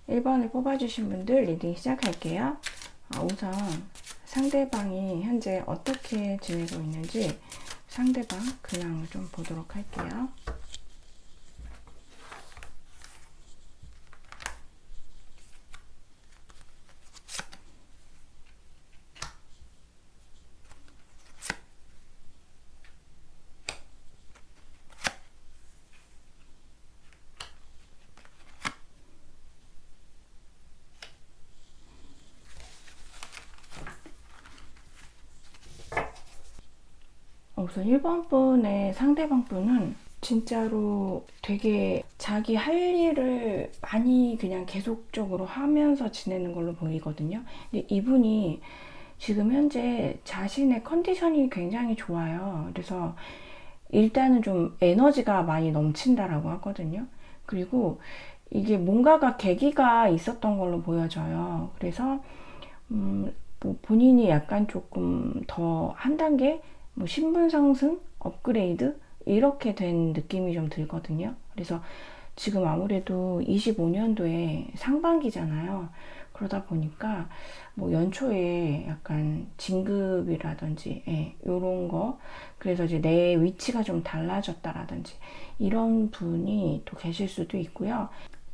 1번을 뽑아주신 분들 리딩 시작할게요. 우선 상대방이 현재 어떻게 지내고 있는지 상대방 근황을 좀 보도록 할게요. 우선 1번 분의 상대방 분은 진짜로 되게 자기 할 일을 많이 그냥 계속적으로 하면서 지내는 걸로 보이거든요. 근데 이분이 지금 현재 자신의 컨디션이 굉장히 좋아요. 그래서 일단은 좀 에너지가 많이 넘친다라고 하거든요. 그리고 이게 뭔가가 계기가 있었던 걸로 보여져요. 그래서 뭐 본인이 약간 조금 더 한 단계 뭐 신분 상승, 업그레이드 이렇게 된 느낌이 좀 들거든요. 그래서 지금 아무래도 25년도에 상반기잖아요. 그러다 보니까 뭐 연초에 약간 진급이라든지 요런 거, 그래서 이제 내 위치가 좀 달라졌다라든지 이런 분이 또 계실 수도 있고요.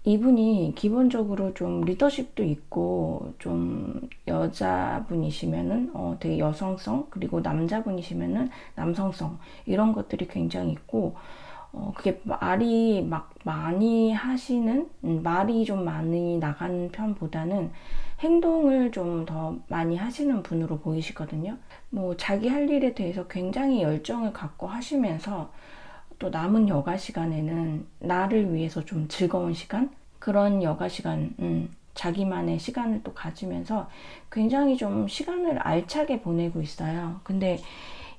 이분이 기본적으로 좀 리더십도 있고 좀 여자분이시면은 되게 여성성, 그리고 남자분이시면은 남성성 이런 것들이 굉장히 있고, 그게 말이 막 많이 하시는, 말이 좀 많이 나가는 편보다는 행동을 좀 더 많이 하시는 분으로 보이시거든요. 뭐 자기 할 일에 대해서 굉장히 열정을 갖고 하시면서 또 남은 여가 시간에는 나를 위해서 좀 즐거운 시간? 그런 여가 시간, 자기만의 시간을 또 가지면서 굉장히 좀 시간을 알차게 보내고 있어요. 근데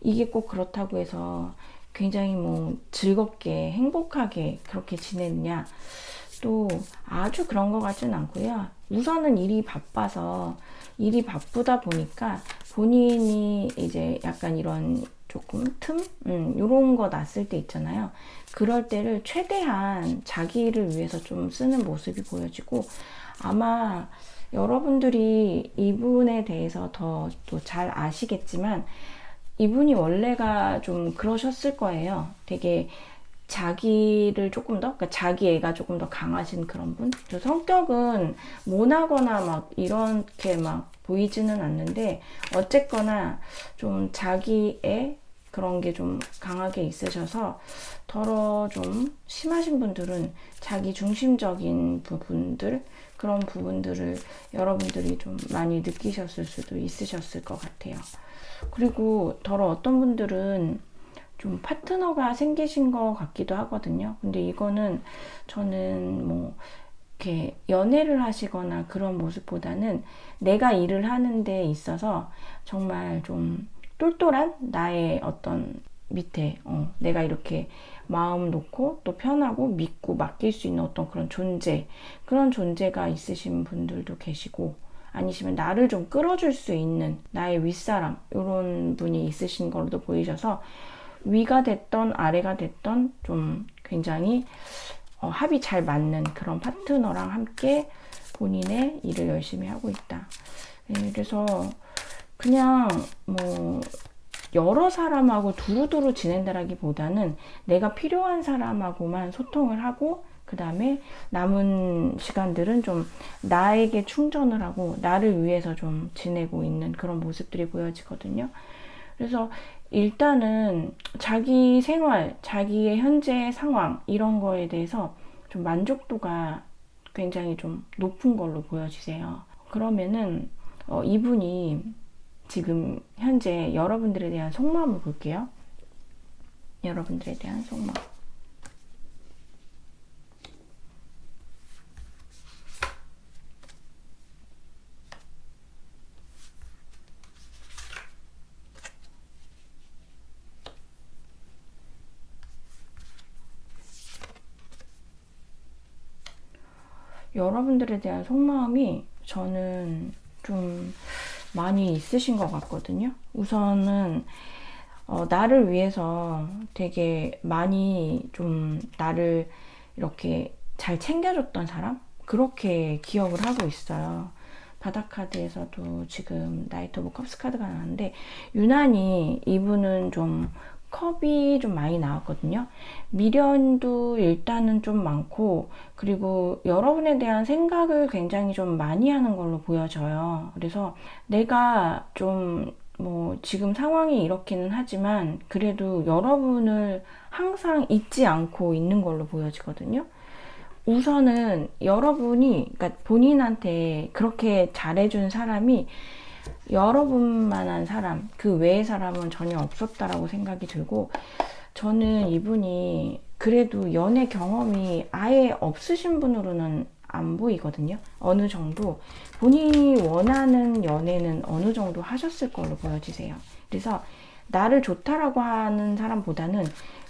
이게 꼭 그렇다고 해서 굉장히 뭐 즐겁게, 행복하게 그렇게 지내느냐? 또 아주 그런 것 같진 않고요. 우선은 일이 바쁘다 보니까 본인이 이제 약간 이런 조금 요런 거 났을 때 있잖아요. 그럴 때를 최대한 자기를 위해서 좀 쓰는 모습이 보여지고, 아마 여러분들이 이분에 대해서 더 또 잘 아시겠지만 이분이 원래가 좀 그러셨을 거예요. 되게 자기를 조금 더, 그러니까 자기 애가 조금 더 강하신 그런 분? 성격은 모나거나 막 이렇게 막 보이지는 않는데, 어쨌거나 좀 자기 애 그런 게 좀 강하게 있으셔서 더러 좀 심하신 분들은 자기 중심적인 부분들, 그런 부분들을 여러분들이 좀 많이 느끼셨을 수도 있으셨을 것 같아요. 그리고 더러 어떤 분들은 좀 파트너가 생기신 것 같기도 하거든요. 근데 이거는 저는 뭐 이렇게 연애를 하시거나 그런 모습보다는 내가 일을 하는 데 있어서 정말 좀 똘똘한 나의 어떤 밑에 내가 이렇게 마음 놓고 또 편하고 믿고 맡길 수 있는 어떤 그런 존재, 그런 존재가 있으신 분들도 계시고, 아니시면 나를 좀 끌어줄 수 있는 나의 윗사람, 이런 분이 있으신 걸로도 보이셔서 위가 됐던 아래가 됐던 좀 굉장히 합이 잘 맞는 그런 파트너랑 함께 본인의 일을 열심히 하고 있다. 네, 그래서 그냥 뭐 여러 사람하고 두루두루 지낸다라기보다는 내가 필요한 사람하고만 소통을 하고, 그 다음에 남은 시간들은 좀 나에게 충전을 하고 나를 위해서 좀 지내고 있는 그런 모습들이 보여지거든요. 그래서 일단은 자기 생활, 자기의 현재 상황 이런 거에 대해서 좀 만족도가 굉장히 좀 높은 걸로 보여지세요. 그러면은 이분이 지금 현재 여러분들에 대한 속마음을 볼게요. 여러분들에 대한 속마음. 여러분들에 대한 속마음이 저는 좀 많이 있으신 것 같거든요. 우선은 나를 위해서 되게 많이 좀 나를 이렇게 잘 챙겨줬던 사람? 그렇게 기억을 하고 있어요. 바다카드에서도 지금 나이트 오브 컵스 카드가 나왔는데 유난히 이분은 좀 컵이 좀 많이 나왔거든요. 미련도 일단은 좀 많고 그리고 여러분에 대한 생각을 굉장히 좀 많이 하는 걸로 보여져요. 그래서 내가 좀 뭐 지금 상황이 이렇기는 하지만 그래도 여러분을 항상 잊지 않고 있는 걸로 보여지거든요. 우선은 여러분이 그러니까 본인한테 그렇게 잘해준 사람이 여러분만한 사람, 그 외의 사람은 전혀 없었다라고 생각이 들고 저는 이분이 그래도 연애 경험이 아예 없으신 분으로는 안 보이거든요. 어느 정도 본인이 원하는 연애는 어느 정도 하셨을 걸로 보여지세요. 그래서 나를 좋다라고 하는 사람보다는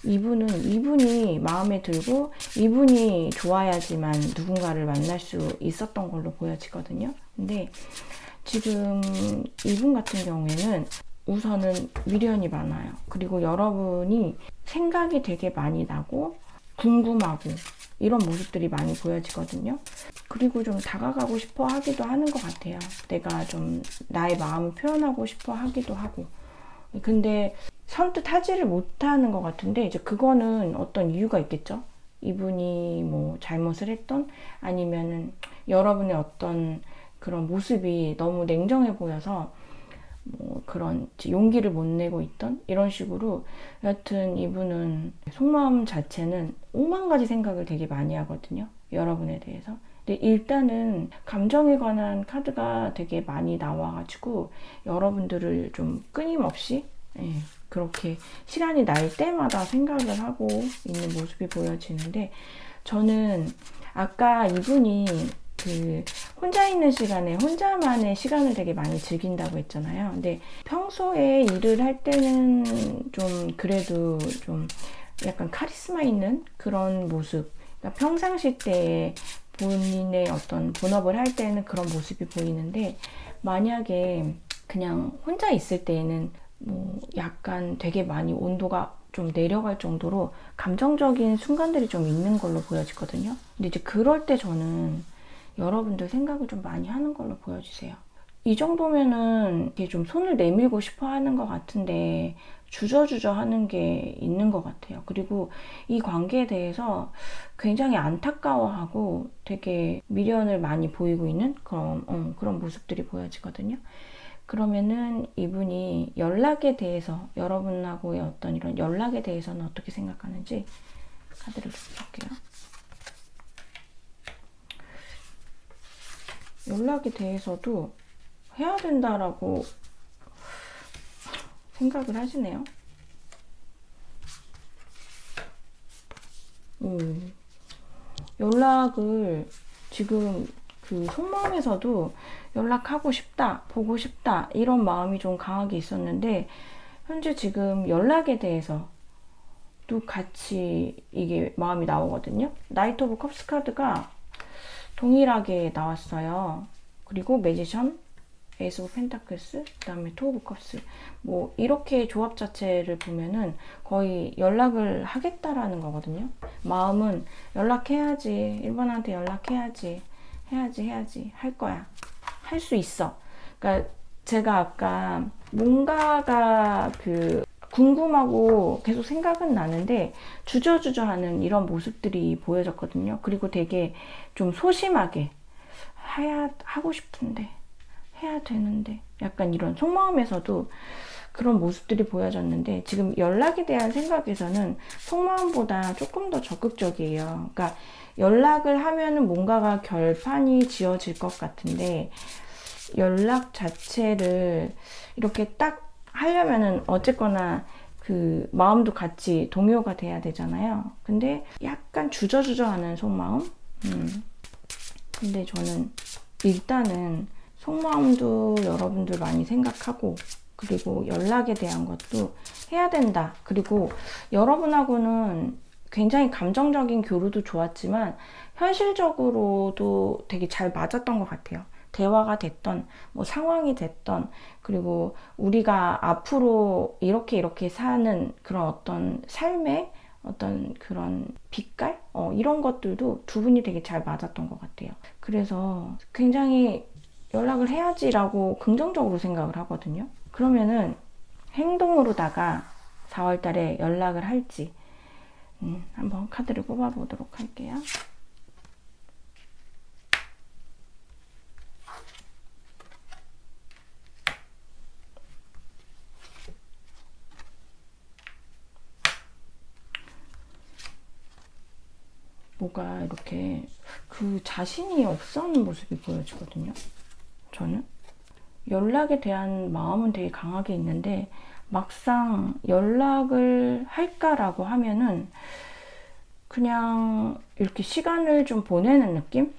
이분이 마음에 들고 이분이 좋아야지만 누군가를 만날 수 있었던 걸로 보여지거든요. 근데 지금 이분 같은 경우에는 우선은 미련이 많아요. 그리고 여러분이 생각이 되게 많이 나고 궁금하고 이런 모습들이 많이 보여지거든요. 그리고 좀 다가가고 싶어 하기도 하는 것 같아요. 내가 좀 나의 마음을 표현하고 싶어 하기도 하고. 근데 선뜻 하지를 못하는 것 같은데 이제 그거는 어떤 이유가 있겠죠. 이분이 뭐 잘못을 했던 아니면은 여러분의 어떤 그런 모습이 너무 냉정해 보여서 뭐 그런 용기를 못 내고 있던 이런 식으로 여하튼 이분은 속마음 자체는 5만 가지 생각을 되게 많이 하거든요. 여러분에 대해서. 근데 일단은 감정에 관한 카드가 되게 많이 나와가지고 여러분들을 좀 끊임없이 그렇게 시간이 날 때마다 생각을 하고 있는 모습이 보여지는데 저는 아까 이분이 그 혼자 있는 시간에 혼자만의 시간을 되게 많이 즐긴다고 했잖아요. 근데 평소에 일을 할 때는 좀 그래도 좀 약간 카리스마 있는 그런 모습. 그러니까 평상시 때 본인의 어떤 본업을 할 때는 그런 모습이 보이는데 만약에 그냥 혼자 있을 때에는 뭐 약간 되게 많이 온도가 좀 내려갈 정도로 감정적인 순간들이 좀 있는 걸로 보여지거든요. 근데 이제 그럴 때 저는 여러분들 생각을 좀 많이 하는 걸로 보여주세요. 이 정도면은 이게 좀 손을 내밀고 싶어 하는 것 같은데 주저주저 하는 게 있는 것 같아요. 그리고 이 관계에 대해서 굉장히 안타까워하고 되게 미련을 많이 보이고 있는 그런 모습들이 보여지거든요. 그러면은 이분이 연락에 대해서 여러분하고의 어떤 이런 연락에 대해서는 어떻게 생각하는지 카드를 좀 볼게요. 연락에 대해서도 해야 된다라고 생각을 하시네요. 연락을 지금 그 속마음에서도 연락하고 싶다, 보고 싶다 이런 마음이 좀 강하게 있었는데 현재 지금 연락에 대해서도 같이 이게 마음이 나오거든요. 나이트 오브 컵스 카드가 동일하게 나왔어요. 그리고 매지션, 에이스 오브 펜타클스, 그 다음에 투 오브 컵스. 뭐 이렇게 조합 자체를 보면은 거의 연락을 하겠다라는 거거든요. 마음은 연락해야지, 1번한테 연락해야지, 해야지 할 거야, 할 수 있어. 그러니까 제가 아까 뭔가가 그 궁금하고 계속 생각은 나는데 주저주저하는 이런 모습들이 보여졌거든요. 그리고 되게 좀 소심하게 하고 싶은데 해야 되는데 약간 이런 속마음에서도 그런 모습들이 보여졌는데 지금 연락에 대한 생각에서는 속마음보다 조금 더 적극적이에요. 그러니까 연락을 하면은 뭔가가 결판이 지어질 것 같은데 연락 자체를 이렇게 딱 하려면은 어쨌거나 그 마음도 같이 동요가 돼야 되잖아요. 근데 약간 주저주저하는 속마음. 근데 저는 일단은 속마음도 여러분들 많이 생각하고 그리고 연락에 대한 것도 해야 된다. 그리고 여러분하고는 굉장히 감정적인 교류도 좋았지만 현실적으로도 되게 잘 맞았던 것 같아요. 대화가 됐던 뭐 상황이 됐던 그리고 우리가 앞으로 이렇게 사는 그런 어떤 삶의 어떤 그런 빛깔? 이런 것들도 두 분이 되게 잘 맞았던 것 같아요. 그래서 굉장히 연락을 해야지라고 긍정적으로 생각을 하거든요. 그러면은 행동으로다가 4월 달에 연락을 할지 한번 카드를 뽑아보도록 할게요. 뭐가 이렇게 그 자신이 없어하는 모습이 보여지거든요. 저는 연락에 대한 마음은 되게 강하게 있는데 막상 연락을 할까라고 하면은 그냥 이렇게 시간을 좀 보내는 느낌?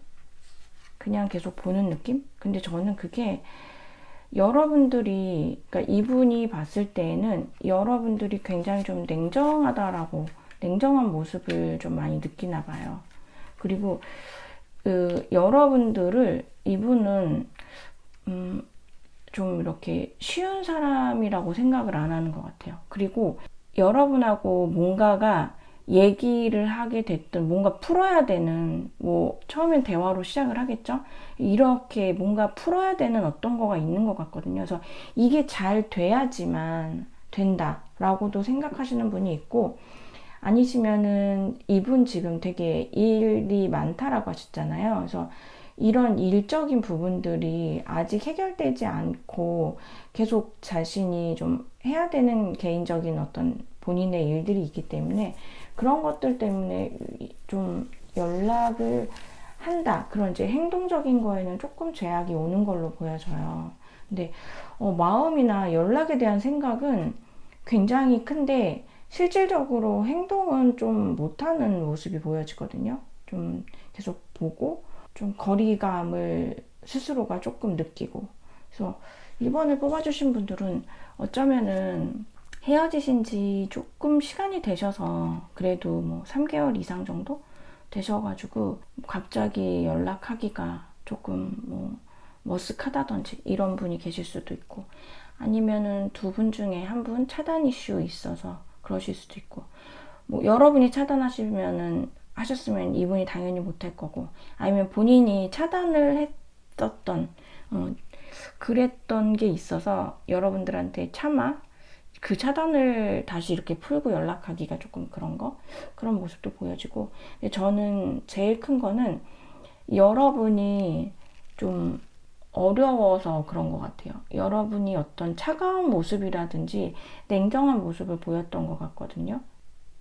그냥 계속 보는 느낌? 근데 저는 그게 여러분들이, 그러니까 이분이 봤을 때에는 여러분들이 굉장히 좀 냉정한 모습을 좀 많이 느끼나 봐요. 그리고 여러분들을 이분은 좀 이렇게 쉬운 사람이라고 생각을 안 하는 것 같아요. 그리고 여러분하고 뭔가가 얘기를 하게 됐든 뭔가 풀어야 되는, 뭐 처음엔 대화로 시작을 하겠죠. 이렇게 뭔가 풀어야 되는 어떤 거가 있는 것 같거든요. 그래서 이게 잘 돼야지만 된다라고도 생각하시는 분이 있고, 아니시면은 이분 지금 되게 일이 많다라고 하셨잖아요. 그래서 이런 일적인 부분들이 아직 해결되지 않고 계속 자신이 좀 해야 되는 개인적인 어떤 본인의 일들이 있기 때문에 그런 것들 때문에 좀 연락을 한다. 그런 이제 행동적인 거에는 조금 제약이 오는 걸로 보여져요. 근데 마음이나 연락에 대한 생각은 굉장히 큰데 실질적으로 행동은 좀 못하는 모습이 보여지거든요. 좀 계속 보고 좀 거리감을 스스로가 조금 느끼고. 그래서 1번을 뽑아주신 분들은 어쩌면은 헤어지신 지 조금 시간이 되셔서 그래도 뭐 3개월 이상 정도 되셔가지고 갑자기 연락하기가 조금 뭐 머쓱하다든지 이런 분이 계실 수도 있고, 아니면은 두 분 중에 한 분 차단 이슈 있어서 그러실 수도 있고, 뭐 여러분이 하셨으면 이분이 당연히 못할 거고, 아니면 본인이 차단을 했었던 그랬던 게 있어서 여러분들한테 차마 그 차단을 다시 이렇게 풀고 연락하기가 조금 그런 모습도 보여지고. 근데 저는 제일 큰 거는 여러분이 좀 어려워서 그런 것 같아요. 여러분이 어떤 차가운 모습이라든지 냉정한 모습을 보였던 것 같거든요.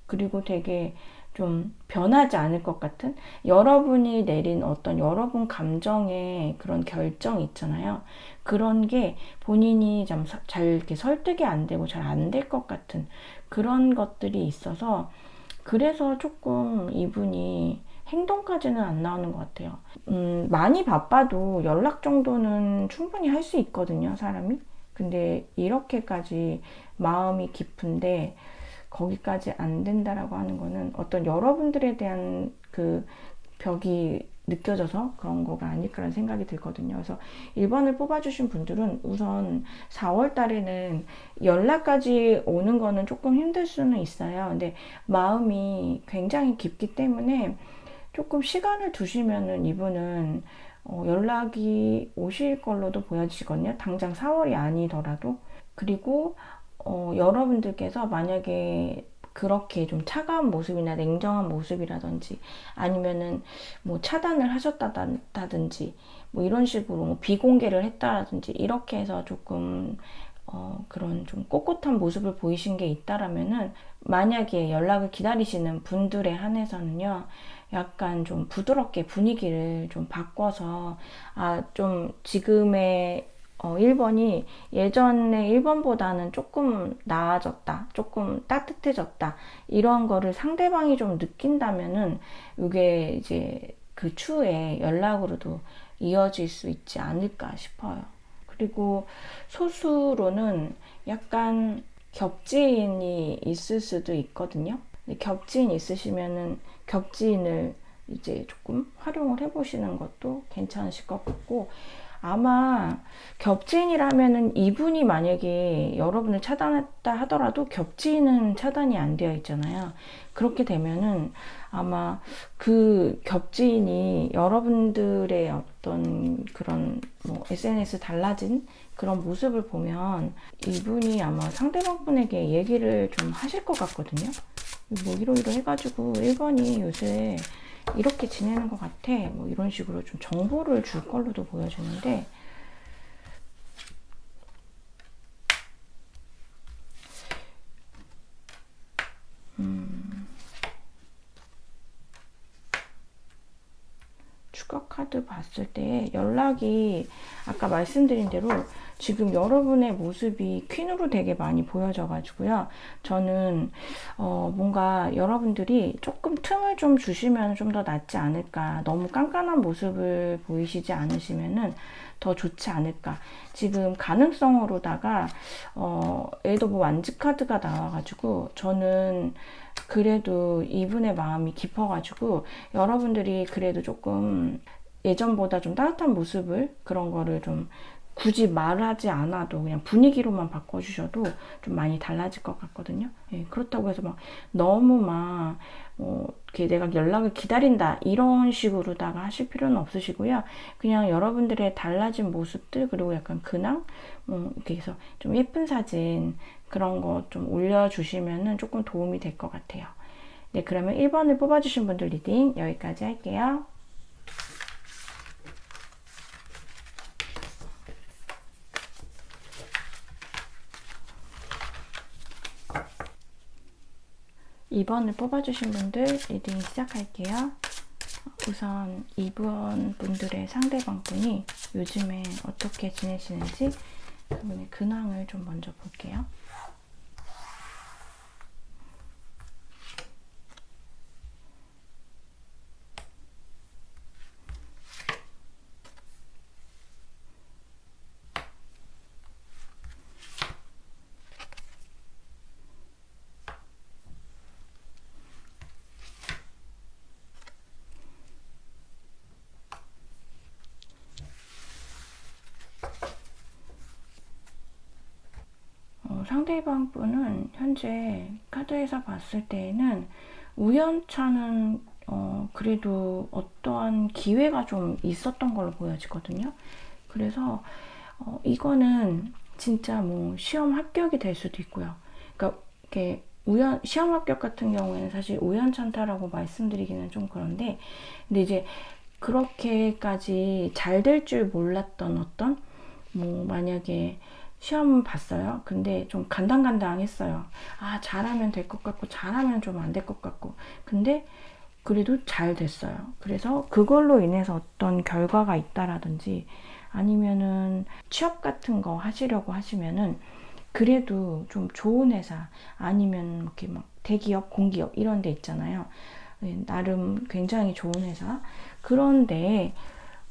그리고 되게 좀 변하지 않을 것 같은, 여러분이 내린 어떤 여러분 감정의 그런 결정 있잖아요. 그런 게 본인이 잘 이렇게 설득이 안 되고 잘 안 될 것 같은 그런 것들이 있어서, 그래서 조금 이분이 행동까지는 안 나오는 것 같아요. 많이 바빠도 연락 정도는 충분히 할 수 있거든요, 사람이. 근데 이렇게까지 마음이 깊은데 거기까지 안 된다라고 하는 거는 어떤 여러분들에 대한 그 벽이 느껴져서 그런 거가 아닐까라는 생각이 들거든요. 그래서 1번을 뽑아주신 분들은 우선 4월 달에는 연락까지 오는 거는 조금 힘들 수는 있어요. 근데 마음이 굉장히 깊기 때문에 조금 시간을 두시면은 이분은 연락이 오실 걸로도 보여지거든요. 당장 4월이 아니더라도. 그리고 여러분들께서 만약에 그렇게 좀 차가운 모습이나 냉정한 모습이라든지, 아니면은 뭐 차단을 하셨다든지 뭐 이런 식으로 뭐 비공개를 했다든지 이렇게 해서 조금 그런 좀 꼿꼿한 모습을 보이신 게 있다라면은, 만약에 연락을 기다리시는 분들에 한해서는요, 약간 좀 부드럽게 분위기를 좀 바꿔서, 좀 지금의 1번이 예전에 1번보다는 조금 나아졌다, 조금 따뜻해졌다, 이런 거를 상대방이 좀 느낀다면은 이게 이제 그 추후에 연락으로도 이어질 수 있지 않을까 싶어요. 그리고 소수로는 약간 겹지인이 있을 수도 있거든요. 근데 겹지인 있으시면은 겹지인을 이제 조금 활용을 해보시는 것도 괜찮으실 것 같고, 아마 겹지인이라면은 이분이 만약에 여러분을 차단했다 하더라도 겹지인은 차단이 안 되어 있잖아요. 그렇게 되면은 아마 그 겹지인이 여러분들의 어떤 그런 뭐 SNS 달라진 그런 모습을 보면 이분이 아마 상대방 분에게 얘기를 좀 하실 것 같거든요. 뭐 이러이러 해가지고 1번이 요새 이렇게 지내는 것 같아. 뭐 이런 식으로 좀 정보를 줄 걸로도 보여주는데, 추가 카드 봤을 때 연락이 아까 말씀드린 대로 지금 여러분의 모습이 퀸으로 되게 많이 보여져 가지고요. 저는 뭔가 여러분들이 조금 틈을 좀 주시면 좀 더 낫지 않을까. 너무 깐깐한 모습을 보이시지 않으시면은 더 좋지 않을까. 지금 가능성으로다가 얘도 뭐 완지 카드가 나와가지고 저는 그래도 이분의 마음이 깊어가지고 여러분들이 그래도 조금 예전보다 좀 따뜻한 모습을 그런 거를 좀 굳이 말하지 않아도 그냥 분위기로만 바꿔주셔도 좀 많이 달라질 것 같거든요. 예, 그렇다고 해서 막 너무 막 이렇게 내가 연락을 기다린다 이런 식으로다가 하실 필요는 없으시고요. 그냥 여러분들의 달라진 모습들 그리고 약간 근황 이렇게 해서 좀 예쁜 사진 그런 거 좀 올려주시면은 조금 도움이 될 것 같아요. 네, 그러면 1번을 뽑아주신 분들 리딩 여기까지 할게요. 2번을 뽑아주신 분들 리딩 시작할게요. 우선 2번 분들의 상대방 분이 요즘에 어떻게 지내시는지 그분의 근황을 좀 먼저 볼게요. 상대방 분은 현재 카드에서 봤을 때에는 우연찮은 그래도 어떠한 기회가 좀 있었던 걸로 보여지거든요. 그래서 이거는 진짜 뭐 시험 합격이 될 수도 있고요. 그러니까 이렇게 시험 합격 같은 경우에는 사실 우연찮다라고 말씀드리기는 좀 그런데, 근데 이제 그렇게까지 잘 될 줄 몰랐던 어떤 뭐 만약에 시험 봤어요. 근데 좀 간당간당했어요. 아, 잘하면 될 것 같고 잘하면 좀 안 될 것 같고. 근데 그래도 잘 됐어요. 그래서 그걸로 인해서 어떤 결과가 있다라든지 아니면은 취업 같은 거 하시려고 하시면은 그래도 좀 좋은 회사 아니면 이렇게 막 대기업, 공기업 이런 데 있잖아요. 나름 굉장히 좋은 회사. 그런데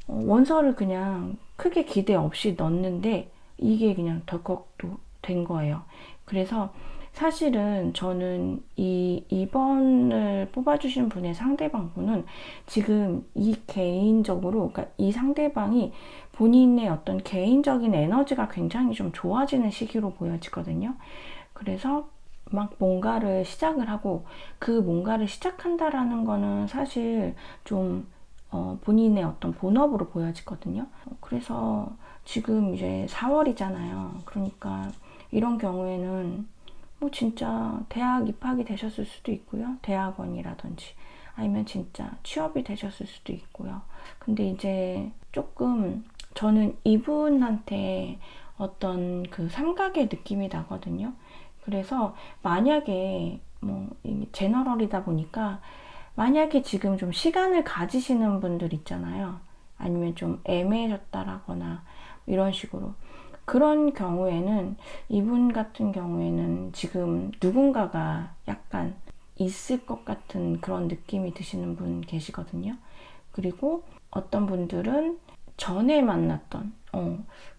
원서를 그냥 크게 기대 없이 넣었는데 이게 그냥 덜컥 된 거예요. 그래서 사실은 저는 이 2번을 뽑아주신 분의 상대방 분은 지금 이 개인적으로, 그러니까 이 상대방이 본인의 어떤 개인적인 에너지가 굉장히 좀 좋아지는 시기로 보여지거든요. 그래서 막 뭔가를 시작을 하고 그 뭔가를 시작한다라는 거는 사실 좀 본인의 어떤 본업으로 보여지거든요. 그래서 지금 이제 4월이잖아요. 그러니까 이런 경우에는 뭐 진짜 대학 입학이 되셨을 수도 있고요. 대학원이라든지 아니면 진짜 취업이 되셨을 수도 있고요. 근데 이제 조금 저는 이분한테 어떤 그 삼각의 느낌이 나거든요. 그래서 만약에 뭐 제너럴이다 보니까 만약에 지금 좀 시간을 가지시는 분들 있잖아요. 아니면 좀 애매해졌다라거나 이런 식으로. 그런 경우에는 이분 같은 경우에는 지금 누군가가 약간 있을 것 같은 그런 느낌이 드시는 분 계시거든요. 그리고 어떤 분들은 전에 만났던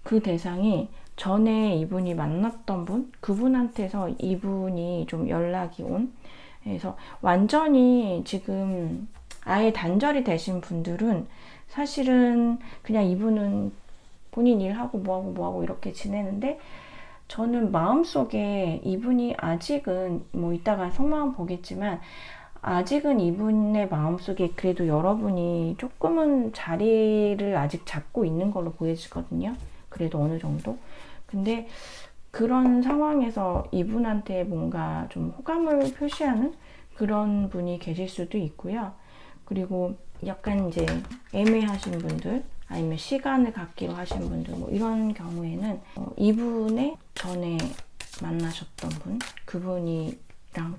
그 대상이 전에 이분이 만났던 분, 그분한테서 이분이 좀 연락이 온. 그래서 완전히 지금 아예 단절이 되신 분들은 사실은 그냥 이분은 본인 일하고 뭐하고 이렇게 지내는데, 저는 마음속에 이분이 아직은, 뭐 이따가 속마음 보겠지만, 아직은 이분의 마음속에 그래도 여러분이 조금은 자리를 아직 잡고 있는 걸로 보여지거든요. 그래도 어느 정도. 근데 그런 상황에서 이분한테 뭔가 좀 호감을 표시하는 그런 분이 계실 수도 있고요. 그리고 약간 이제 애매하신 분들, 아니면 시간을 갖기로 하신 분들, 뭐 이런 경우에는 이분의 전에 만나셨던 분, 그분이랑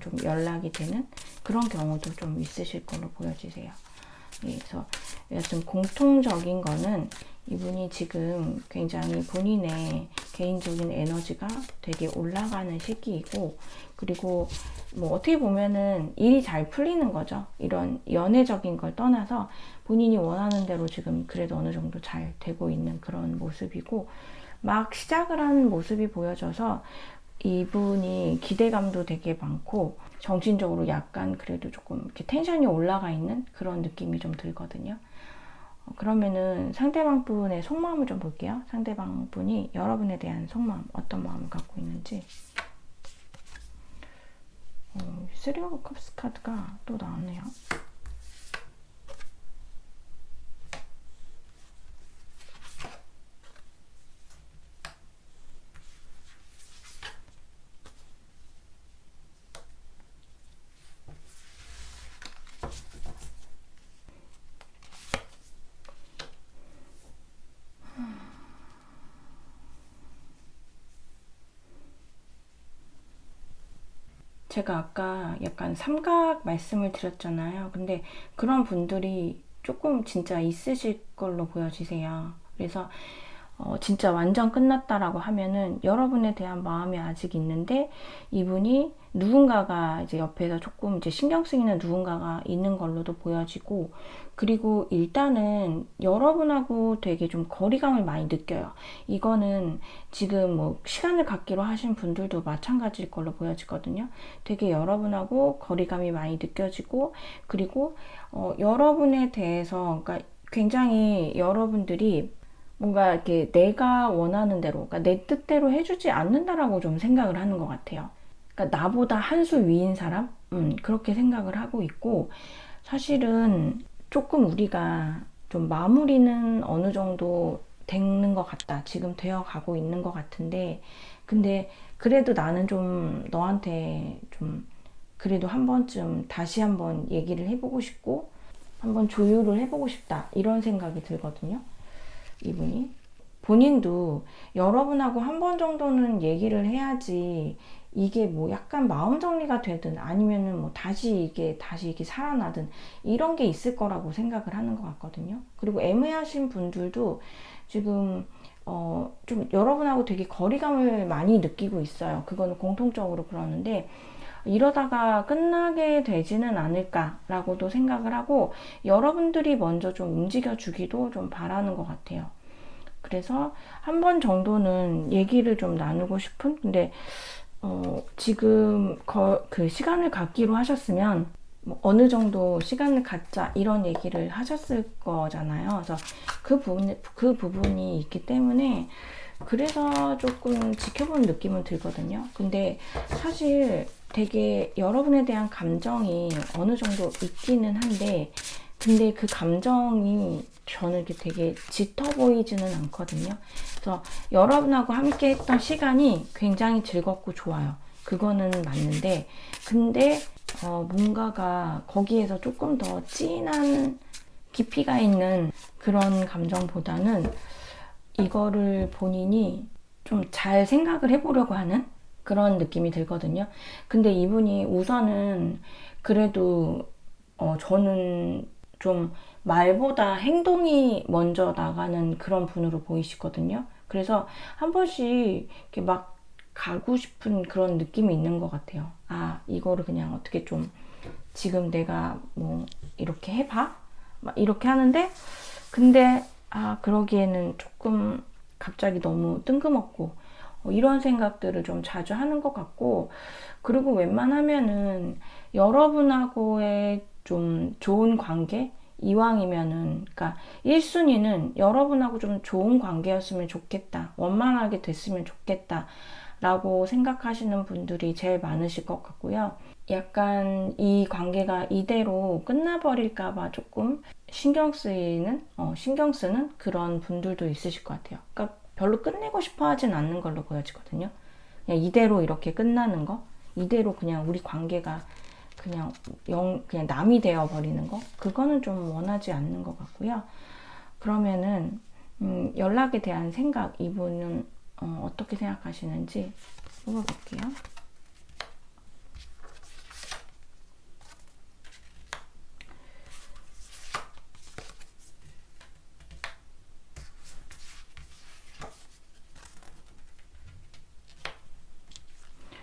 좀 연락이 되는 그런 경우도 좀 있으실 걸로 보여지세요. 그래서 여튼 공통적인 거는 이분이 지금 굉장히 본인의 개인적인 에너지가 되게 올라가는 시기이고, 그리고 뭐 어떻게 보면은 일이 잘 풀리는 거죠. 이런 연애적인 걸 떠나서 본인이 원하는 대로 지금 그래도 어느 정도 잘 되고 있는 그런 모습이고, 막 시작을 하는 모습이 보여져서 이분이 기대감도 되게 많고 정신적으로 약간 그래도 조금 이렇게 텐션이 올라가 있는 그런 느낌이 좀 들거든요. 그러면은 상대방 분의 속마음을 좀 볼게요. 상대방 분이 여러분에 대한 속마음, 어떤 마음을 갖고 있는지. 쓰리 오브 컵스 카드가 또 나왔네요. 제가 아까 약간 삼각 말씀을 드렸잖아요. 근데 그런 분들이 조금 진짜 있으실 걸로 보여지세요. 그래서 진짜 완전 끝났다라고 하면은 여러분에 대한 마음이 아직 있는데, 이분이 누군가가 이제 옆에서 조금 이제 신경 쓰이는 누군가가 있는 걸로도 보여지고, 그리고 일단은 여러분하고 되게 좀 거리감을 많이 느껴요. 이거는 지금 뭐 시간을 갖기로 하신 분들도 마찬가지일 걸로 보여지거든요. 되게 여러분하고 거리감이 많이 느껴지고, 그리고 여러분에 대해서, 그러니까 굉장히 여러분들이 뭔가 이렇게 내가 원하는 대로, 그러니까 내 뜻대로 해주지 않는다라고 좀 생각을 하는 것 같아요. 그러니까 나보다 한 수 위인 사람? 그렇게 생각을 하고 있고, 사실은 조금 우리가 좀 마무리는 어느 정도 되는 것 같다. 지금 되어 가고 있는 것 같은데, 근데 그래도 나는 좀 너한테 좀 그래도 한 번쯤 다시 한번 얘기를 해보고 싶고, 한번 조율을 해보고 싶다. 이런 생각이 들거든요. 이분이. 본인도 여러분하고 한 번 정도는 얘기를 해야지 이게 뭐 약간 마음 정리가 되든 아니면은 뭐 다시 이게 살아나든 이런 게 있을 거라고 생각을 하는 것 같거든요. 그리고 애매하신 분들도 지금 좀 여러분하고 되게 거리감을 많이 느끼고 있어요. 그거는 공통적으로 그러는데, 이러다가 끝나게 되지는 않을까라고도 생각을 하고, 여러분들이 먼저 좀 움직여 주기도 좀 바라는 것 같아요. 그래서 한 번 정도는 얘기를 좀 나누고 싶은, 근데 지금 그 시간을 갖기로 하셨으면 뭐 어느 정도 시간을 갖자 이런 얘기를 하셨을 거잖아요. 그래서 그 부분이 있기 때문에 그래서 조금 지켜보는 느낌은 들거든요. 근데 사실 되게 여러분에 대한 감정이 어느 정도 있기는 한데, 근데 그 감정이 저는 이렇게 되게 짙어 보이지는 않거든요. 그래서 여러분하고 함께 했던 시간이 굉장히 즐겁고 좋아요. 그거는 맞는데, 근데 뭔가가 거기에서 조금 더 진한 깊이가 있는 그런 감정보다는 이거를 본인이 좀 잘 생각을 해보려고 하는 그런 느낌이 들거든요. 근데 이분이 우선은 그래도 저는 좀 말보다 행동이 먼저 나가는 그런 분으로 보이시거든요. 그래서 한 번씩 이렇게 막 가고 싶은 그런 느낌이 있는 것 같아요. 아, 이거를 그냥 어떻게 좀 지금 내가 뭐 이렇게 해봐? 막 이렇게 하는데, 근데 그러기에는 조금 갑자기 너무 뜬금없고 이런 생각들을 좀 자주 하는 것 같고, 그리고 웬만하면은 여러분하고의 좀 좋은 관계, 이왕이면은, 그러니까 1순위는 여러분하고 좀 좋은 관계였으면 좋겠다, 원만하게 됐으면 좋겠다 라고 생각하시는 분들이 제일 많으실 것 같고요. 약간 이 관계가 이대로 끝나버릴까봐 조금 신경 쓰는 그런 분들도 있으실 것 같아요. 그러니까 별로 끝내고 싶어 하진 않는 걸로 보여지거든요. 그냥 이대로 이렇게 끝나는 거, 이대로 그냥 우리 관계가 그냥 남이 되어 버리는 거, 그거는 좀 원하지 않는 것 같고요. 그러면은 연락에 대한 생각, 이분은 어떻게 생각하시는지 뽑아볼게요.